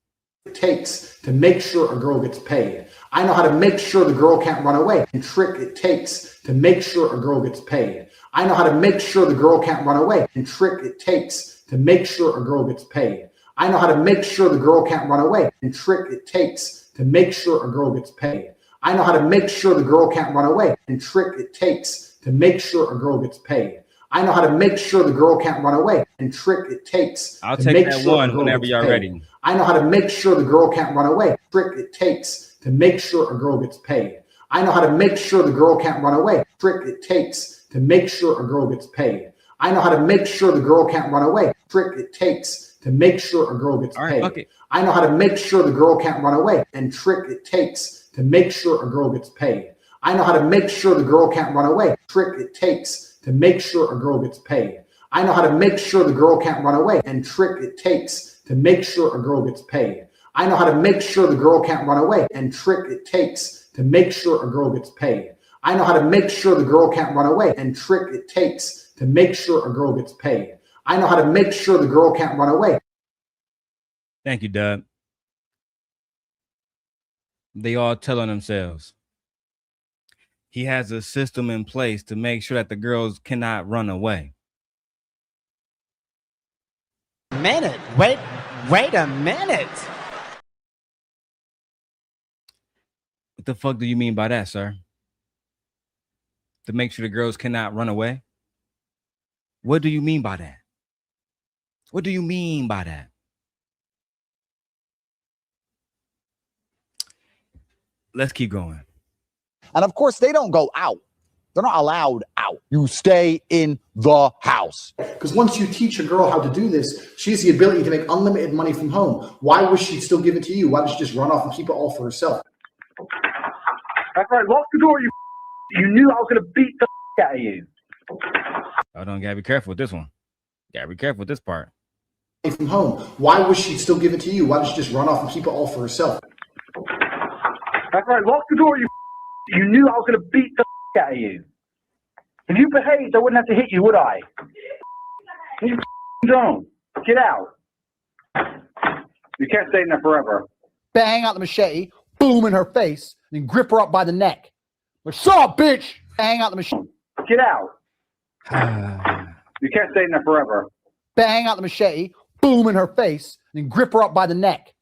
It takes to make sure a girl gets paid. I know how to make sure the girl can't run away. And trick it takes to make sure a girl gets paid. I know how to make sure the girl can't run away. And trick it takes to make sure a girl gets paid. I know how to make sure the girl can't run away. And trick it takes to make sure a girl gets paid. I know how to make sure the girl can't run away. And trick it takes to make sure a girl gets paid. I know how to make sure the girl can't run away. And trick it takes I'll to take make that sure one a girl whenever gets y'all paid. ready. I know how to make sure the girl can't run away. Trick it takes to make sure a girl gets paid. I know how to make sure the girl can't run away. Trick it takes to make sure a girl gets paid. I know how to make sure the girl can't run away. Trick it takes to make sure a girl gets paid. Okay. I know how to make sure the girl can't run away. And trick it takes to make sure a girl gets paid. I know how to make sure the girl can't run away. Trick it takes to make sure a girl gets paid. I know how to make sure the girl can't run away. And trick it takes to make sure a girl gets paid. I know how to make sure the girl can't run away. And trick it takes to make sure a girl gets paid. I know how to make sure the girl can't run away. And trick it takes to make sure a girl gets paid. I know how to make sure the girl can't run away. Thank you, Doug. They all telling themselves. He has a system in place to make sure that the girls cannot run away. Minute. Wait a minute. What the fuck do you mean by that, sir? To make sure the girls cannot run away? What do you mean by that? What do you mean by that? Let's keep going. And of course, they don't go out. They're not allowed out. You stay in the house. Because once you teach a girl how to do this, she has the ability to make unlimited money from home. Why would she still give it to you? Why does she just run off and keep it all for herself? That's right. Lock the door, you. You knew I was going to beat the out of you. I don't gotta be careful with this one. Gotta be careful with this part. From home. Why would she still give it to you? Why does she just run off and keep it all for herself? That's right. Lock the door, you. You knew I was going to beat the out of you. If you behaved, I wouldn't have to hit you, would I? You don't. Get out. You can't stay in there forever. Bang out the machete, boom in her face, and grip her up by the neck. What's up, bitch? Bang out the machete. Get out. You can't stay in there forever. Bang out the machete, boom in her face, and grip her up by the neck.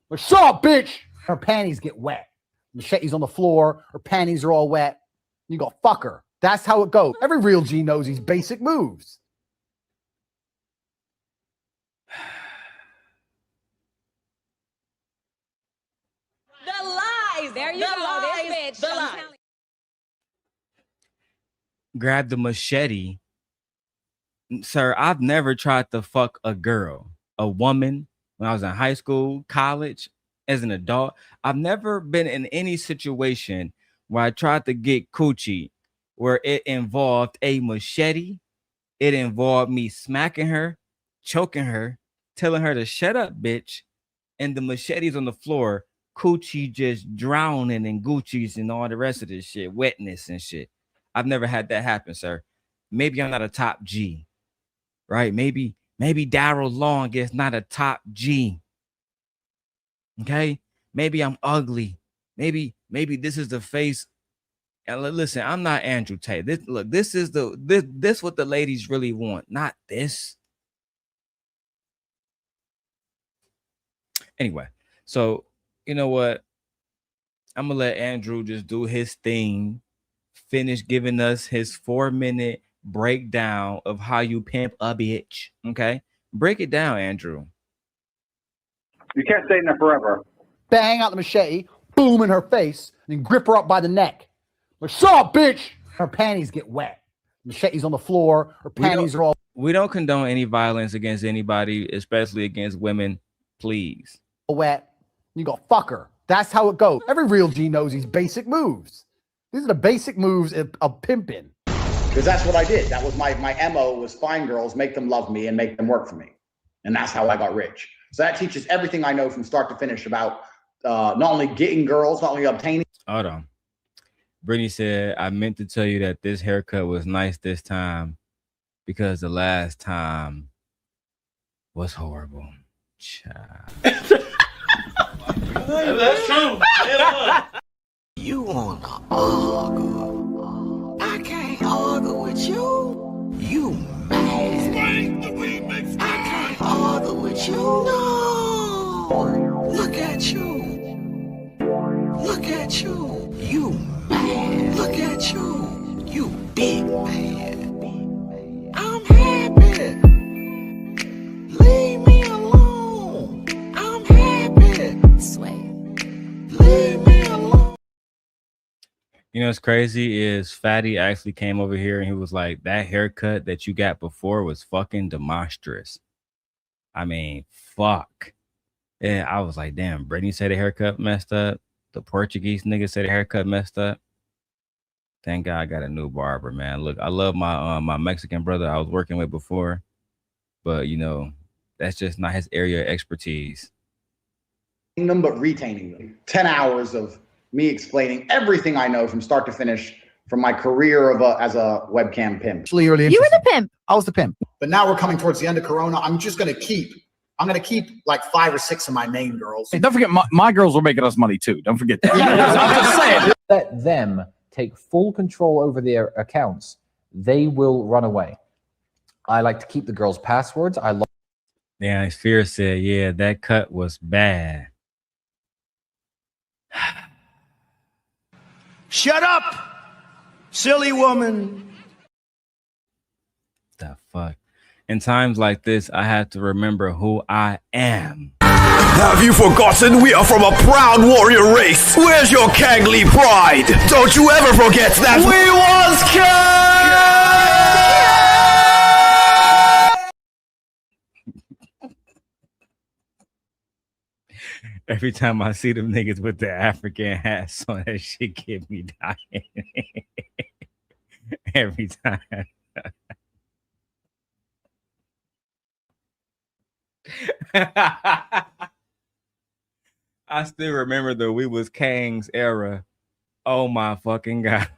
What's up, bitch? Her panties get wet. Machete's on the floor, her panties are all wet. You go, fuck her. That's how it goes. Every real G knows these basic moves. The lies. There you go. This bitch. The lies. Grab the machete. Sir, I've never tried to fuck a girl, a woman, when I was in high school, college, as an adult. I've never been in any situation where I tried to get coochie where it involved a machete. It involved me smacking her, choking her, telling her to shut up, bitch. And the machete's on the floor, coochie just drowning in Gucci's and all the rest of this shit, wetness and shit. I've never had that happen, sir. Maybe I'm not a top G, right? Maybe Darrel Long is not a top G. Okay, maybe I'm ugly. Maybe this is the face. And listen, I'm not Andrew Tate. This is what the ladies really want, not this. Anyway, so you know what? I'm gonna let Andrew just do his thing, finish giving us his 4-minute breakdown of how you pimp a bitch. Okay, break it down, Andrew. You can't stay in there forever. Bang out the machete, boom in her face, and grip her up by the neck. What's up, bitch? Her panties get wet. Machete's on the floor. Her panties are all. We don't condone any violence against anybody, especially against women. Please. Wet. You go, fuck her. That's how it goes. Every real G knows these basic moves. These are the basic moves of pimping. Because that's what I did. That was my MO was find girls, make them love me, and make them work for me. And that's how I got rich. So that teaches everything I know from start to finish about not only getting girls, not only obtaining. Hold on. Brittany said, I meant to tell you that this haircut was nice this time because the last time was horrible. Child. That's true. You wanna argue? I can't argue with you. You mad? I can't argue with you. No. Look at you. Look at you. You mad? Look at you. You big man. I'm happy. Leave me alone. I'm happy. Leave me alone. You know what's crazy is Fatty actually came over here and he was like, that haircut that you got before was fucking demonstrous. I mean, fuck. And I was like, damn, Brittany said the haircut messed up. The Portuguese nigga said the haircut messed up. Thank God I got a new barber, man. Look, I love my Mexican brother I was working with before, but you know, that's just not his area of expertise. Them, but retaining them. 10 hours of me explaining everything I know from start to finish from my career as a webcam pimp. You were the pimp. I was the pimp. But now we're coming towards the end of Corona. I'm gonna keep like 5 or 6 of my main girls. Hey, don't forget, my girls were making us money too. Don't forget that. I'm just saying. Let them take full control over their accounts. They will run away. I like to keep the girls' passwords. Yeah, Fear said, yeah, that cut was bad. Shut up, silly woman. The fuck? In times like this, I have to remember who I am. Have you forgotten we are from a proud warrior race? Where's your Kangly pride? Don't you ever forget that we was Every time I see them niggas with the African hats on, that shit get me dying. Every time. I still remember the We Was Kang's era. Oh my fucking God.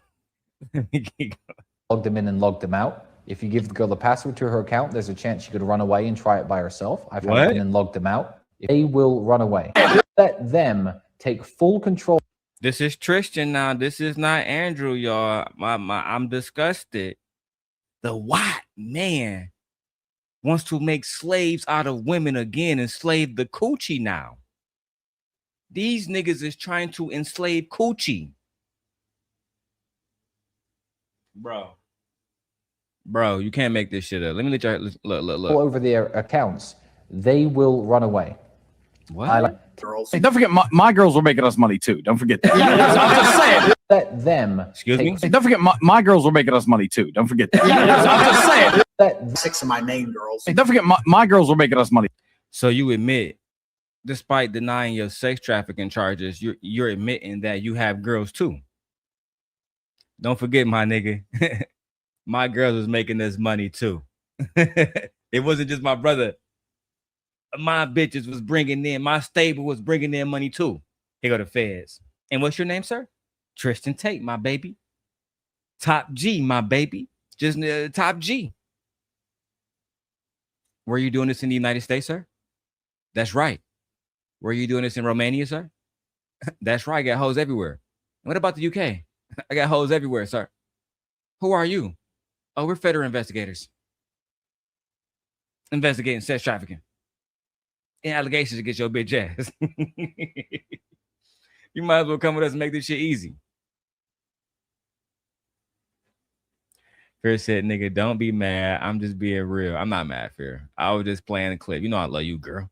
Log them in and log them out. If you give the girl the password to her account, there's a chance she could run away and try it by herself. I've had them in and logged them out. They will run away. Let them take full control. This is Tristan now. This is not Andrew, y'all. I'm disgusted. The white man wants to make slaves out of women again, enslave the coochie now. These niggas is trying to enslave coochie. Bro, you can't make this shit up. Let me let you look. All over their accounts. They will run away. What? Hey, don't forget, my girls were making us money too. Don't forget that. I'm just saying. Let them. Excuse me? Hey, don't forget, my girls were making us money too. Don't forget that. I'm just saying. Let 6 of my main girls. Hey, don't forget, my girls were making us money. So you admit, despite denying your sex trafficking charges, you're admitting that you have girls too. Don't forget, my nigga. My girls was making us money too. It wasn't just my brother. My bitches was bringing in, my stable was bringing in money too. Here go the feds. And what's your name, sir? Tristan Tate, my baby. Top G, my baby. Just top G. Were you doing this in the United States, sir? That's right. Were you doing this in Romania, sir? That's right. I got hoes everywhere. What about the UK? I got hoes everywhere, sir. Who are you? Oh, we're federal investigators. Investigating sex trafficking. And allegations against your bitch ass. You might as well come with us and make this shit easy. Fear said, nigga, don't be mad. I'm just being real. I'm not mad, Fear. I was just playing the clip. You know I love you, girl.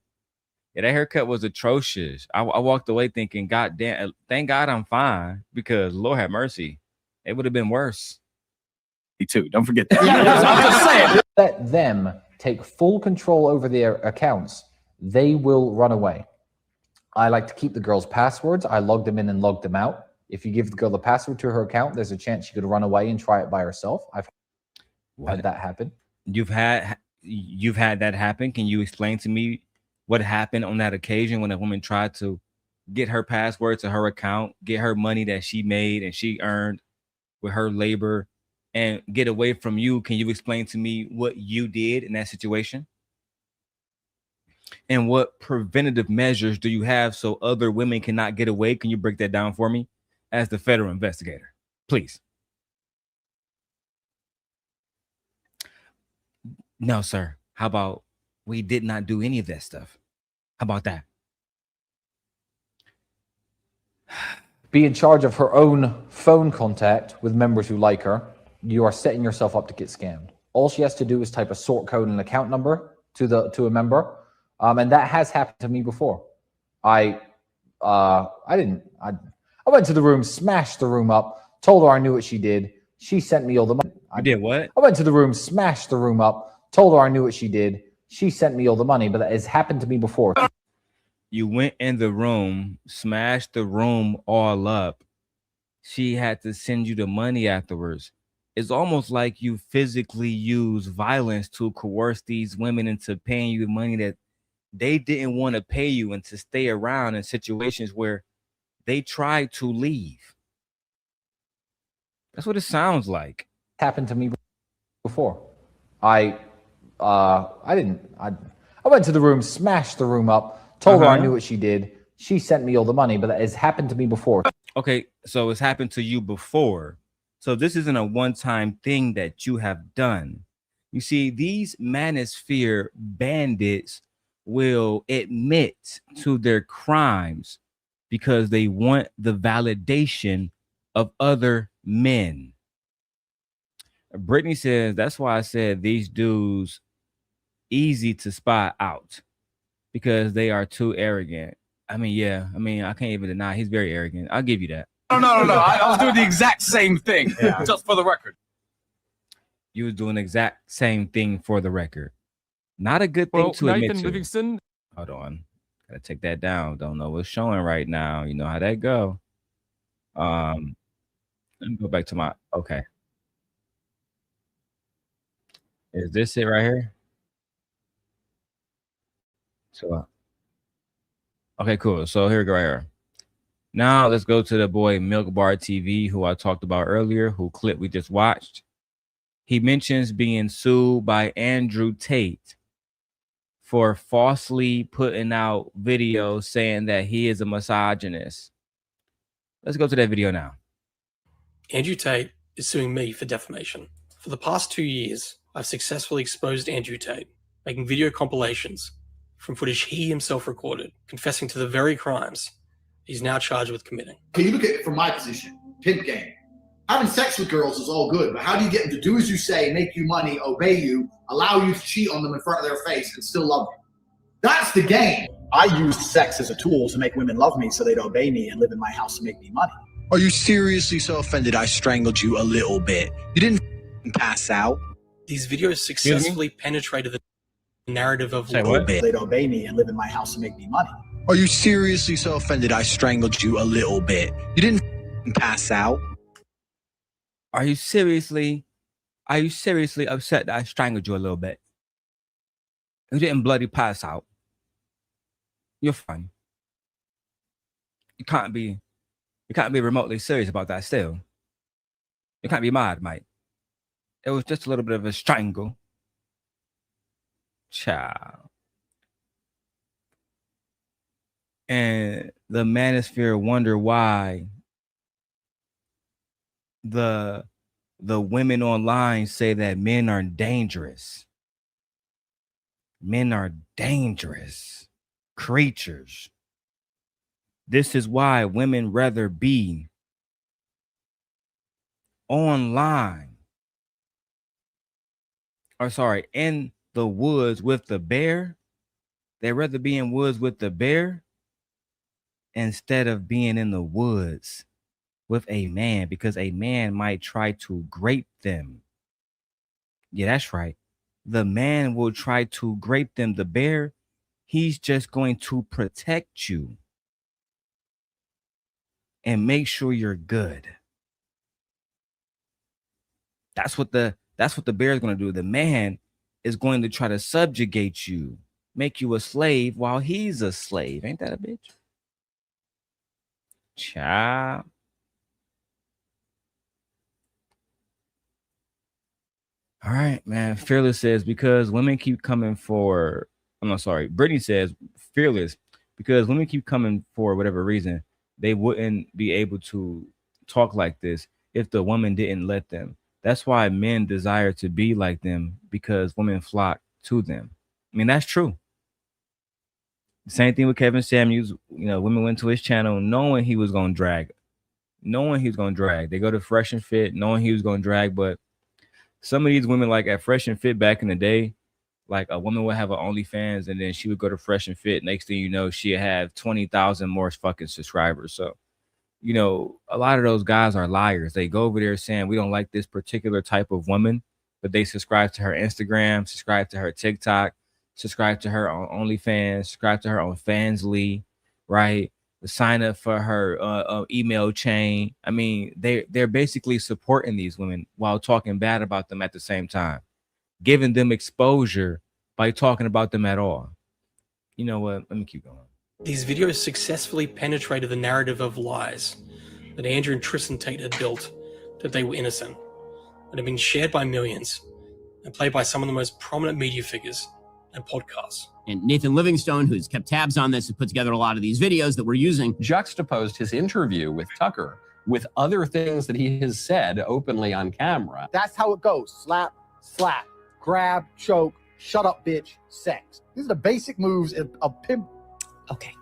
Yeah, that haircut was atrocious. I walked away thinking, God damn, thank God I'm fine, because Lord have mercy. It would have been worse. Me too. Don't forget that. I'm just saying. Let them take full control over their accounts. They will run away. I like to keep the girls' passwords. I log them in and log them out. If you give the girl the password to her account, there's a chance she could run away and try it by herself. I've had that happen. You've had that happen. Can you explain to me what happened on that occasion when a woman tried to get her password to her account, get her money that she made and she earned with her labor, and get away from you? Can you explain to me what you did in that situation? And what preventative measures do you have so other women cannot get away? Can you break that down for me as the federal investigator, please? No, sir. How about we did not do any of that stuff? How about that? Be in charge of her own phone contact with members who like her. You are setting yourself up to get scammed. All she has to do is type a sort code and account number to a member. And that has happened to me before. I went to the room, smashed the room up, told her I knew what she did. She sent me all the money. You did what? I went to the room, smashed the room up, told her I knew what she did. She sent me all the money, but that has happened to me before. You went in the room, smashed the room all up. She had to send you the money afterwards. It's almost like you physically use violence to coerce these women into paying you the money that they didn't want to pay you, and to stay around in situations where they tried to leave. That's what it sounds like. Happened to me before. I went to the room, smashed the room up, told her I knew what she did. She sent me all the money, but that has happened to me before. Okay, so it's happened to you before. So this isn't a one-time thing that you have done. You see, these manosphere bandits will admit to their crimes because they want the validation of other men. Brittany says, that's why I said these dudes easy to spy out because they are too arrogant. I mean, yeah. I mean, I can't even deny he's very arrogant. I'll give you that. No. I was doing the exact same thing, just for the record. You was doing the exact same thing for the record. Not a good thing to admit to. Livingston. Hold on. Gotta take that down. Don't know what's showing right now. You know how that go. Let me go back to my okay. Is this it right here? So okay, cool. So here we go right here. Now let's go to the boy Milk Bar TV, who I talked about earlier, who clip we just watched. He mentions being sued by Andrew Tate for falsely putting out videos saying that he is a misogynist. Let's go to that video now. Andrew Tate is suing me for defamation. For the past 2 years, I've successfully exposed Andrew Tate, making video compilations from footage he himself recorded, confessing to the very crimes he's now charged with committing. Can you look at it from my position? Pimp game. Having sex with girls is all good, but how do you get them to do as you say, make you money, obey you, allow you to cheat on them in front of their face and still love you? That's the game. I used sex as a tool to make women love me so they'd obey me and live in my house and make me money. Are you seriously so offended I strangled you a little bit? You didn't pass out? These videos successfully penetrated the narrative of what? They'd obey me and live in my house and make me money. Are you seriously so offended I strangled you a little bit? You didn't pass out? Are you seriously upset that I strangled you a little bit? You didn't bloody pass out. You're fine. You can't be remotely serious about that still. You can't be mad, mate. It was just a little bit of a strangle. Child. And the manosphere wonder why the women online say that men are dangerous. Men are dangerous creatures. This is why women rather be online. Or sorry, in the woods with the bear. They'd rather be in woods with the bear instead of being in the woods with a man, because a man might try to grape them. Yeah, that's right. The man will try to grape them. The bear, he's just going to protect you and make sure you're good. That's what the bear is going to do. The man is going to try to subjugate you, make you a slave while he's a slave. Ain't that a bitch? Child. All right, man. Fearless says, because women keep coming for, I'm not sorry. Brittany says, Fearless, because women keep coming for whatever reason, they wouldn't be able to talk like this if the woman didn't let them. That's why men desire to be like them, because women flock to them. I mean, that's true. Same thing with Kevin Samuels. You know, women went to his channel knowing he was going to drag. They go to Fresh and Fit knowing he was going to drag, but some of these women, like at Fresh and Fit back in the day, like a woman would have an OnlyFans and then she would go to Fresh and Fit. Next thing you know, she'd have 20,000 more fucking subscribers. So you know, a lot of those guys are liars. They go over there saying we don't like this particular type of woman, but they subscribe to her Instagram, subscribe to her TikTok, subscribe to her on OnlyFans, subscribe to her on Fansly, right? Sign up for her email chain. I mean, they're basically supporting these women while talking bad about them at the same time, giving them exposure by talking about them at all. You know what? Let me keep going. These videos successfully penetrated the narrative of lies that Andrew and Tristan Tate had built, that they were innocent, and have been shared by millions and played by some of the most prominent media figures and podcasts. And Nathan Livingstone, who's kept tabs on this, has put together a lot of these videos that we're using. Juxtaposed his interview with Tucker with other things that he has said openly on camera. That's how it goes. Slap, slap, grab, choke, shut up, bitch, sex. These are the basic moves of pimp. Okay.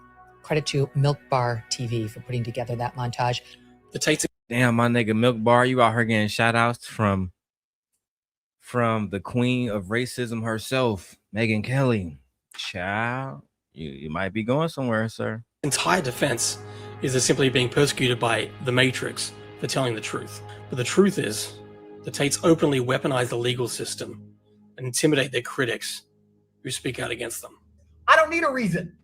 Credit to Milk Bar TV for putting together that montage. The Tates. Damn, my nigga Milk Bar, you out here getting shout outs from the queen of racism herself, Megyn Kelly. Child, you might be going somewhere, sir. Entire defense is they're simply being persecuted by the Matrix for telling the truth. But the truth is, the Tates openly weaponize the legal system and intimidate their critics who speak out against them. I don't need a reason.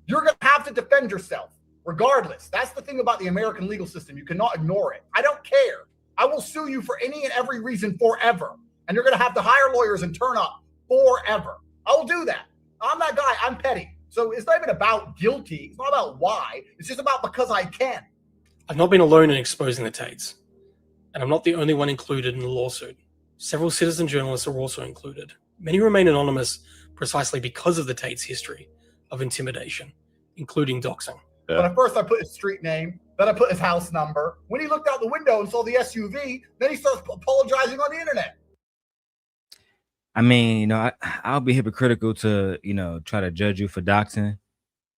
You're going to have to defend yourself, regardless. That's the thing about the American legal system. You cannot ignore it. I don't care. I will sue you for any and every reason forever. And you're going to have to hire lawyers and turn up forever. I will do that. I'm that guy. I'm petty. So it's not even about guilty. It's not about why. It's just about because I can. I've not been alone in exposing the Tates, and I'm not the only one included in the lawsuit. Several citizen journalists are also included. Many remain anonymous precisely because of the Tates' history of intimidation, including doxing. But at first I put his street name, then I put his house number. When he looked out the window and saw the SUV, then he starts apologizing on the internet. I mean, you know, I'll be hypocritical to, you know, try to judge you for doxing,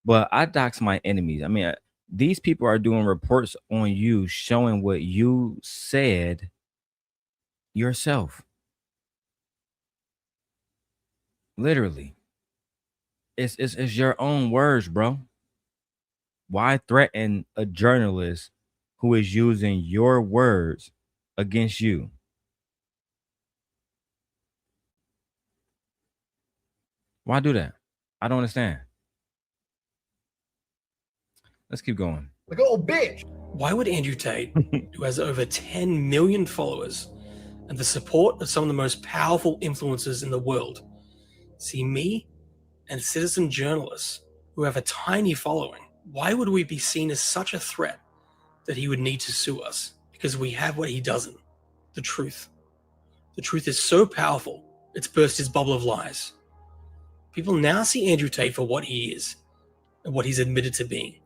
but I dox my enemies. I mean, these people are doing reports on you showing what you said yourself. Literally. It's your own words, bro. Why threaten a journalist who is using your words against you? Why do that? I don't understand. Let's keep going. Like, oh, bitch. Why would Andrew Tate, who has over 10 million followers and the support of some of the most powerful influencers in the world, see me and citizen journalists who have a tiny following? Why would we be seen as such a threat that he would need to sue us? Because we have what he doesn't, the truth. The truth is so powerful, it's burst his bubble of lies. People now see Andrew Tate for what he is and what he's admitted to being.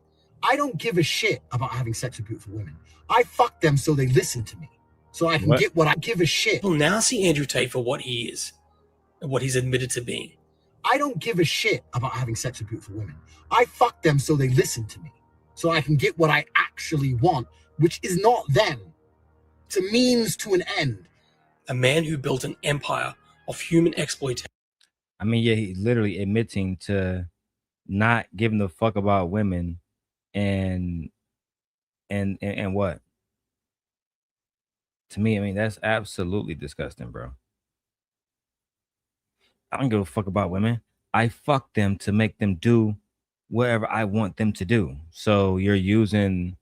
I don't give a shit about having sex with beautiful women. I fuck them so they listen to me, so I can get what I give a shit. People now see Andrew Tate for what he is and what he's admitted to being. I don't give a shit about having sex with beautiful women. I fuck them so they listen to me, so I can get what I actually want, which is not them. It's a means to an end. A man who built an empire of human exploitation. I mean, yeah, he's literally admitting to not giving a fuck about women and what? To me, I mean, that's absolutely disgusting, bro. I don't give a fuck about women. I fuck them to make them do whatever I want them to do. So you're using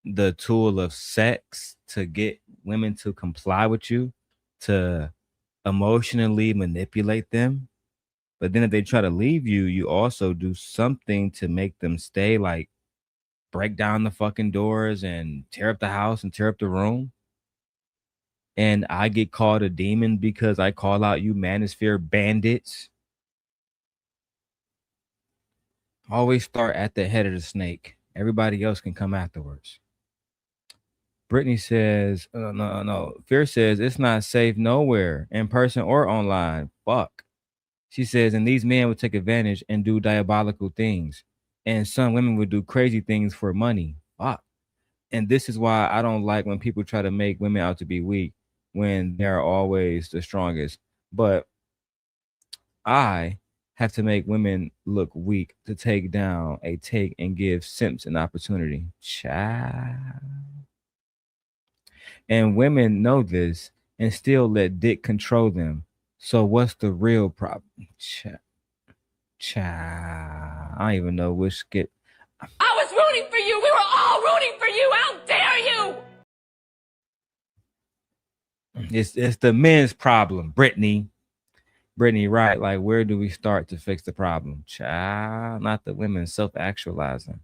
the tool of sex to get women to comply with you, to emotionally manipulate them. But then if they try to leave you, you also do something to make them stay, like break down the fucking doors and tear up the house and tear up the room. And I get called a demon because I call out you manosphere bandits. Always start at the head of the snake. Everybody else can come afterwards. Brittany says, no. Fear says it's not safe nowhere, in person or online. Fuck. She says, and these men would take advantage and do diabolical things. And some women would do crazy things for money. Fuck. And this is why I don't like when people try to make women out to be weak when they're always the strongest. But I have to make women look weak to take down a take and give simps an opportunity. Child. And women know this and still let dick control them. So what's the real problem? Child. I don't even know which skit. I was rooting for you. We were all rooting for you. How dare you? It's the men's problem, Brittany. Brittany, right? Like, where do we start to fix the problem? Child, not the women self-actualizing.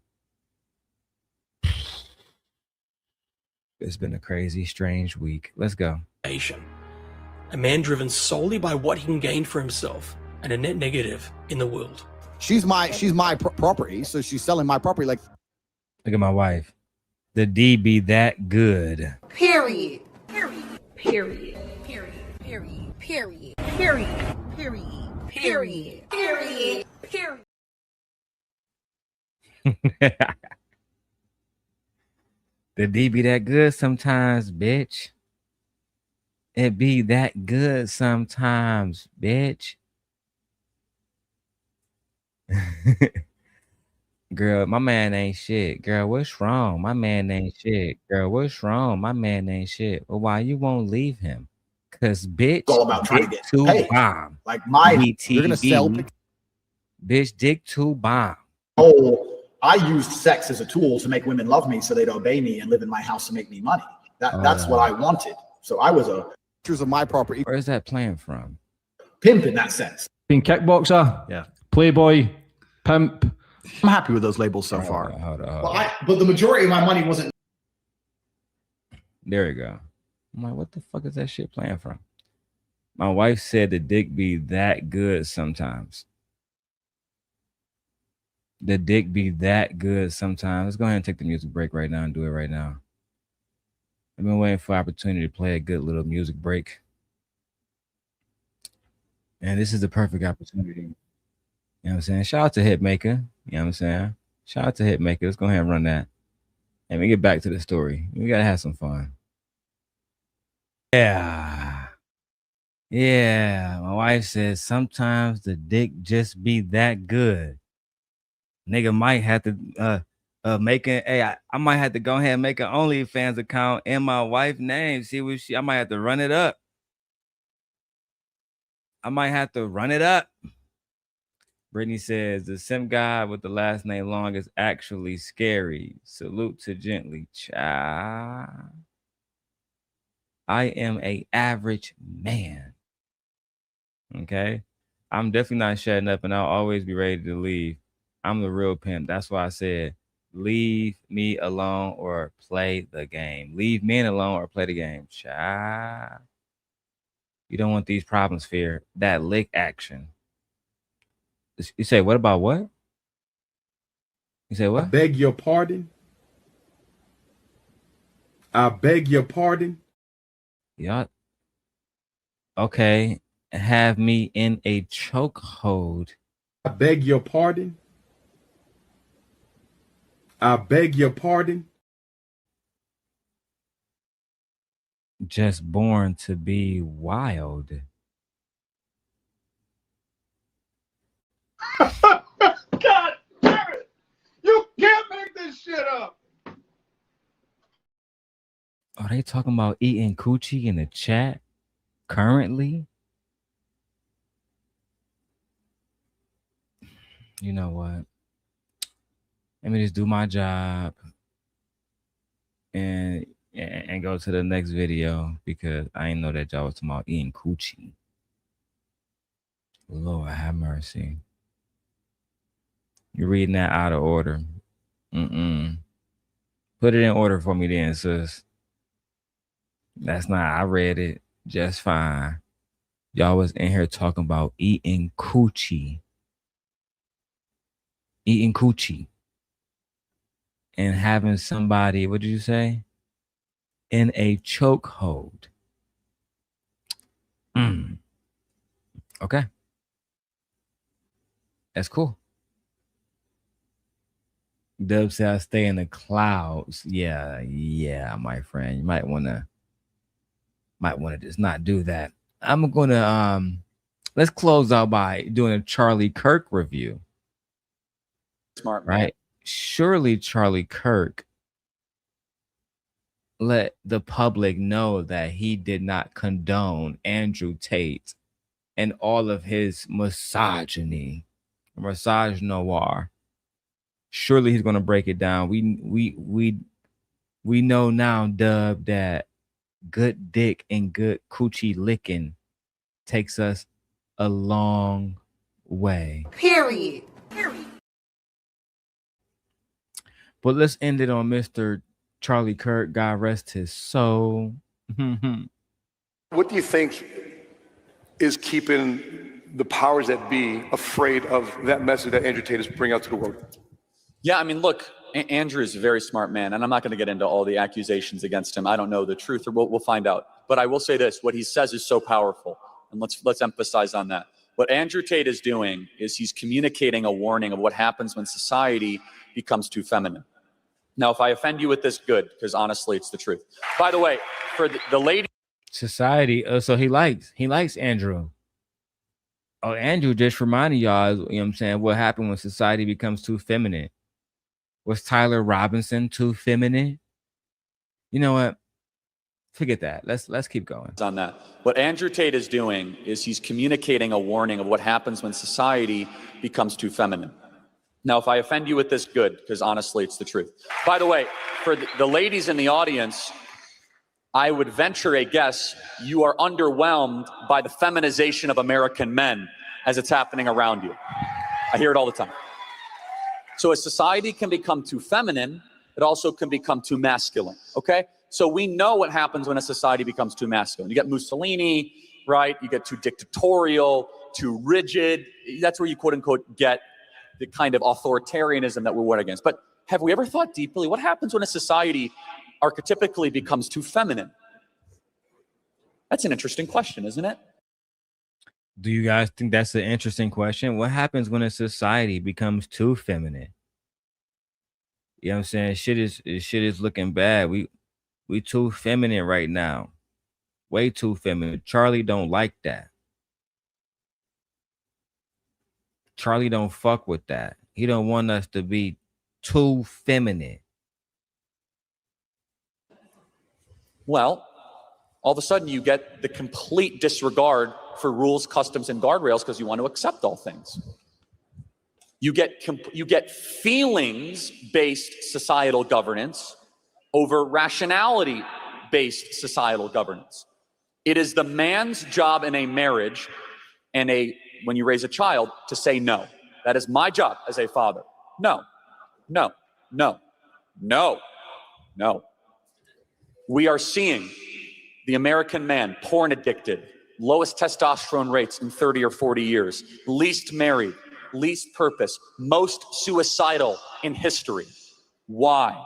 It's been a crazy, strange week. Let's go. A man driven solely by what he can gain for himself, and a net negative in the world. She's my property, so she's selling my property. Like, look at my wife. The D be that good. Period. Period. Period. Period. Period. Period. Period. Period. Period. Period. Period. The D be that good sometimes, bitch. It be that good sometimes, bitch. Girl, my man ain't shit. Girl, what's wrong? My man ain't shit. Girl, what's wrong? My man ain't shit. Well, why you won't leave him? Cause bitch, it's all about trying to get two paid. bomb. Like my, BTB. you're gonna sell. Bitch, dick two bomb. Oh, I used sex as a tool to make women love me, so they'd obey me and live in my house to make me money. That's what I wanted. So I was a pictures of my property. Where's that playing from? Pimp in that sense. Being kickboxer, yeah, playboy, pimp. I'm happy with those labels so far. Hold on. Well, but the majority of my money wasn't. There we go. I'm like, what the fuck is that shit playing from? My wife said the dick be that good sometimes. The dick be that good sometimes. Let's go ahead and take the music break right now and do it right now. I've been waiting for opportunity to play a good little music break. And this is the perfect opportunity. You know what I'm saying? Shout out to Hitmaker. You know what I'm saying? Shout out to Hitmaker. Let's go ahead and run that. And we get back to the story. We got to have some fun. Yeah. Yeah. My wife says sometimes the dick just be that good. Nigga might have to I might have to go ahead and make an OnlyFans account in my wife's name. See what I might have to run it up. Brittany says the simp guy with the last name long is actually scary. Salute to Gently. Child. I am a average man. Okay. I'm definitely not shutting up, and I'll always be ready to leave. I'm the real pimp. That's why I said, leave me alone or play the game. Leave men alone or play the game. Child. You don't want these problems, fear. That lick action. You say, what about what? You say what? I beg your pardon. I beg your pardon. Yeah. Okay. Have me in a chokehold. I beg your pardon. I beg your pardon. Just born to be wild. God damn it! You can't make this shit up. Are they talking about eating coochie in the chat currently? You know what? Let me just do my job and go to the next video, because I didn't know that y'all was talking about eating coochie. Lord have mercy. You're reading that out of order. Put it in order for me then, sis. That's not, I read it just fine. Y'all was in here talking about eating coochie. Eating coochie. And having somebody, what did you say? In a chokehold. Okay. That's cool. Dub said I stay in the clouds. Yeah, my friend. You might wanna just not do that. I'm gonna let's close out by doing a Charlie Kirk review. Smart, right? Surely Charlie Kirk let the public know that he did not condone Andrew Tate and all of his misogyny, misogynoir. Surely he's going to break it down. We know now, Dub, that good dick and good coochie licking takes us a long way. Period. But let's end it on Mr. Charlie Kirk. God rest his soul. What do you think is keeping the powers that be afraid of that message that Andrew Tate is bringing out to the world? Yeah, I mean, look, Andrew is a very smart man, and I'm not going to get into all the accusations against him. I don't know the truth, or we'll find out. But I will say this: what he says is so powerful, and let's emphasize on that. What Andrew Tate is doing is he's communicating a warning of what happens when society becomes too feminine. Now, if I offend you with this, good, because honestly, it's the truth. By the way, for the lady, society. So he likes Andrew. Oh, Andrew just reminded y'all, you know what I'm saying, what happened when society becomes too feminine. Was Tyler Robinson too feminine? You know what? Forget that. Let's keep going. On that. What Andrew Tate is doing is he's communicating a warning of what happens when society becomes too feminine. Now, if I offend you with this, good, because honestly, it's the truth. By the way, for the ladies in the audience, I would venture a guess you are underwhelmed by the feminization of American men as it's happening around you. I hear it all the time. So as society can become too feminine, it also can become too masculine, okay? So we know what happens when a society becomes too masculine. You get Mussolini, right? You get too dictatorial, too rigid. That's where you, quote unquote, get the kind of authoritarianism that we war against. But have we ever thought deeply, what happens when a society archetypically becomes too feminine? That's an interesting question, isn't it? Do you guys think that's an interesting question? What happens when a society becomes too feminine? You know what I'm saying? Shit is looking bad. We too feminine right now. Way too feminine. Charlie don't like that. Charlie don't fuck with that. He don't want us to be too feminine. Well, all of a sudden you get the complete disregard for rules, customs, and guardrails because you want to accept all things. You get feelings-based societal governance over rationality-based societal governance. It is the man's job in a marriage and when you raise a child to say no. That is my job as a father. No, no, no, no, no. We are seeing the American man, porn addicted, lowest testosterone rates in 30 or 40 years, least married, least purpose, most suicidal in history. Why?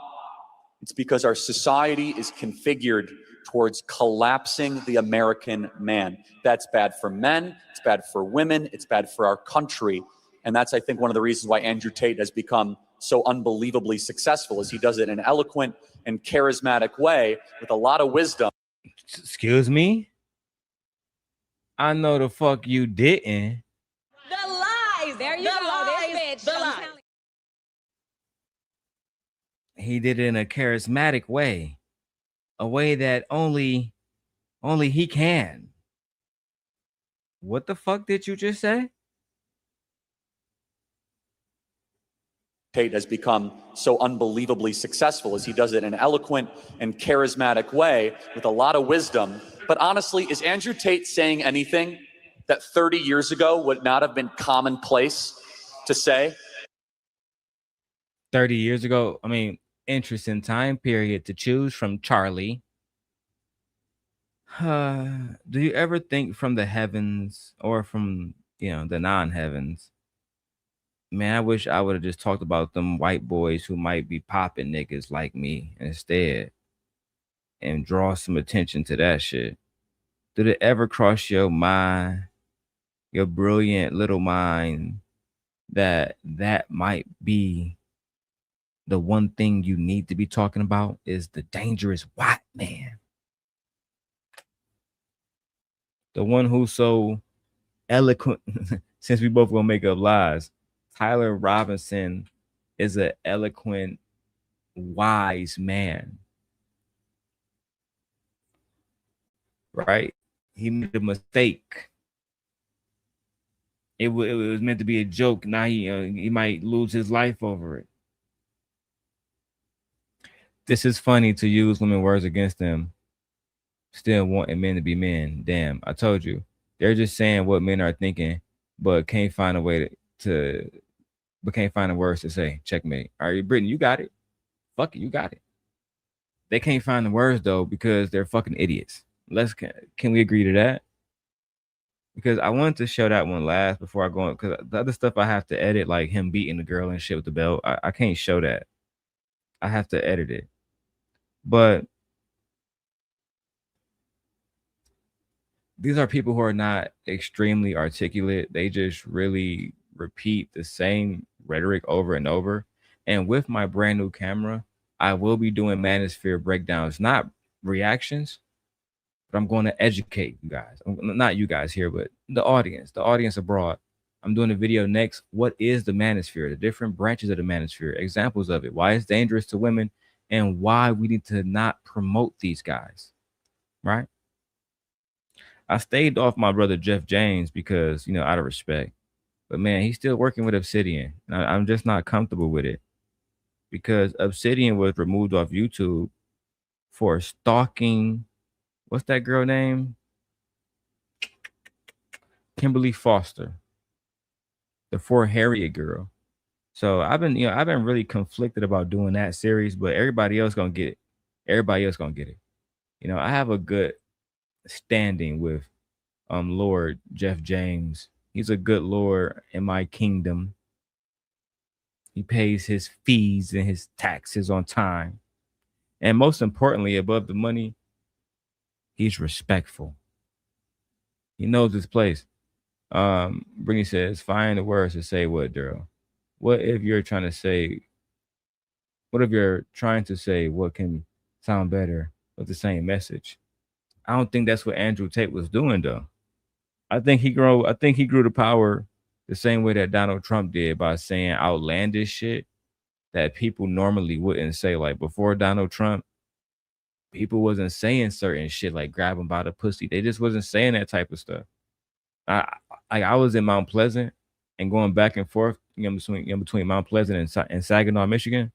It's because our society is configured towards collapsing the American man. That's bad for men, it's bad for women, it's bad for our country. And that's, I think, one of the reasons why Andrew Tate has become so unbelievably successful, is he does it in an eloquent and charismatic way with a lot of wisdom. Excuse me? I know the fuck you didn't. The lies. There you go. This bitch. The lies. He did it in a charismatic way. A way that only he can. What the fuck did you just say? Tate has become so unbelievably successful, as he does it in an eloquent and charismatic way with a lot of wisdom. But honestly, is Andrew Tate saying anything that 30 years ago would not have been commonplace to say? 30 years ago, I mean, interesting time period to choose from, Charlie. Do you ever think from the heavens or from, the non-heavens? Man, I wish I would have just talked about them white boys who might be popping niggas like me instead and draw some attention to that shit. Did it ever cross your mind, your brilliant little mind, that might be the one thing you need to be talking about is the dangerous white man? The one who's so eloquent. Since we both gonna make up lies, Tyler Robinson is an eloquent, wise man. Right? He made a mistake. It was meant to be a joke. Now he might lose his life over it. This is funny to use women's words against them. Still wanting men to be men. Damn, I told you. They're just saying what men are thinking, but can't find a way but can't find the words to say. Checkmate. All right, Brittany, you got it. Fuck it, you got it. They can't find the words though because they're fucking idiots. Can we agree to that? Because I wanted to show that one last before I go on, because the other stuff I have to edit, like him beating the girl and shit with the belt, I can't show that. I have to edit it. But these are people who are not extremely articulate. They just really repeat the same rhetoric over and over. And with my brand new camera, I will be doing manosphere breakdowns, not reactions, but I'm going to educate you guys. Not you guys here, but the audience abroad. I'm doing a video next. What is the manosphere? The different branches of the manosphere, examples of it, why it's dangerous to women, and why we need to not promote these guys, right? I stayed off my brother Jeff James because, out of respect. But man, he's still working with Obsidian. I'm just not comfortable with it because Obsidian was removed off YouTube for stalking. What's that girl name? Kimberly Foster, the Fort Harriet girl. So I've been really conflicted about doing that series, but everybody else gonna get it. Everybody else gonna get it. I have a good standing with Lord Jeff James. He's a good lord in my kingdom. He pays his fees and his taxes on time. And most importantly, above the money, he's respectful. He knows his place. Brittany says, find the words to say what, Darrel? What if you're trying to say what can sound better with the same message? I don't think that's what Andrew Tate was doing, though. I think he grew to power the same way that Donald Trump did, by saying outlandish shit that people normally wouldn't say. Like before Donald Trump, people wasn't saying certain shit like grab him by the pussy. They just wasn't saying that type of stuff. I was in Mount Pleasant and going back and forth, between Mount Pleasant and Saginaw, Michigan,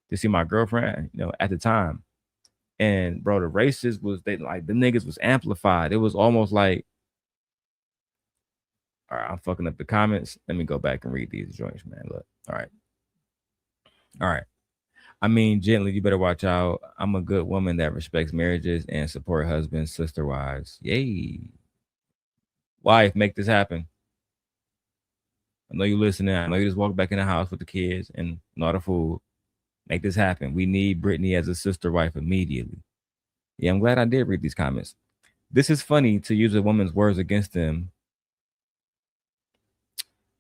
to see my girlfriend, at the time. And bro, the racists the niggas was amplified. It was almost like, all right, I'm fucking up the comments. Let me go back and read these joints, man. Look, all right. I mean, gently, you better watch out. I'm a good woman that respects marriages and support husbands, sister wives. Yay. Wife, make this happen. I know you listening. I know you just walk back in the house with the kids and all the food. Make this happen. We need Brittany as a sister wife immediately. Yeah, I'm glad I did read these comments. This is funny to use a woman's words against them.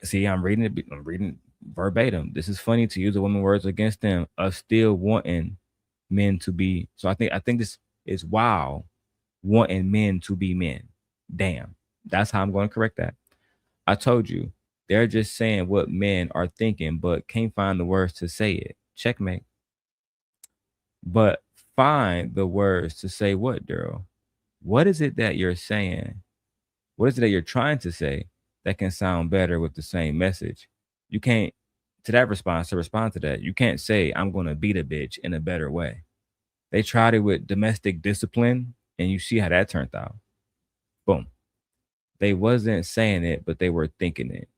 See, I'm reading verbatim. This is funny to use a woman's words against them of still wanting men to be. So I think this is wow, wanting men to be men. Damn. That's how I'm going to correct that. I told you, they're just saying what men are thinking, but can't find the words to say it. Checkmate. But find the words to say what, Darrel? What is it that you're saying? What is it that you're trying to say that can sound better with the same message? You can't, to respond to that, you can't say, I'm going to beat a bitch in a better way. They tried it with domestic discipline, and you see how that turned out. Boom. They wasn't saying it, but they were thinking it.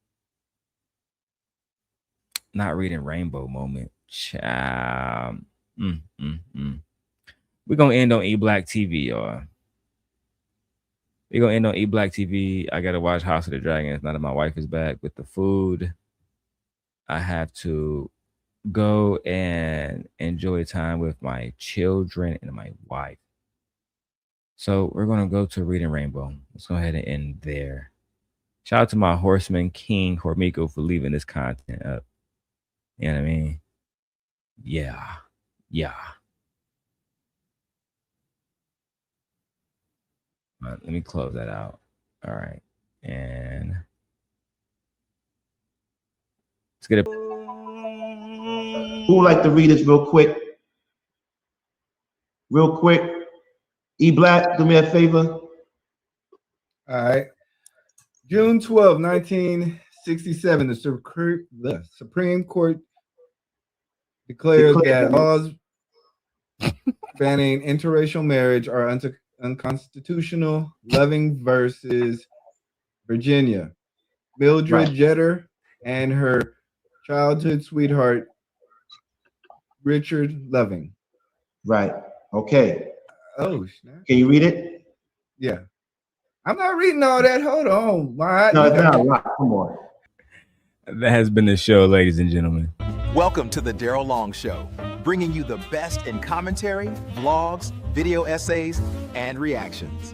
Not reading Rainbow moment. Child. We're going to end on E-Black TV, y'all. We're going to end on E-Black TV. I got to watch House of the Dragons now that my wife is back with the food. I have to go and enjoy time with my children and my wife. So we're going to go to Reading Rainbow. Let's go ahead and end there. Shout out to my horseman, King Hormiko, for leaving this content up. You know what I mean? Yeah. Let me close that out. All right. And let's get it. Who would like to read this real quick? Real quick. E Black, do me a favor. All right. June 12, 1967, the Supreme Court declares that laws banning interracial marriage are unconstitutional. Loving versus Virginia. Mildred Jeter and her childhood sweetheart, Richard Loving. Right. Okay. Oh, snap. Can you read it? Yeah. I'm not reading all that. Hold on. No, it's not right. Come on. That has been the show, ladies and gentlemen. Welcome to the Darrel Long Show, bringing you the best in commentary, vlogs, video essays, and reactions.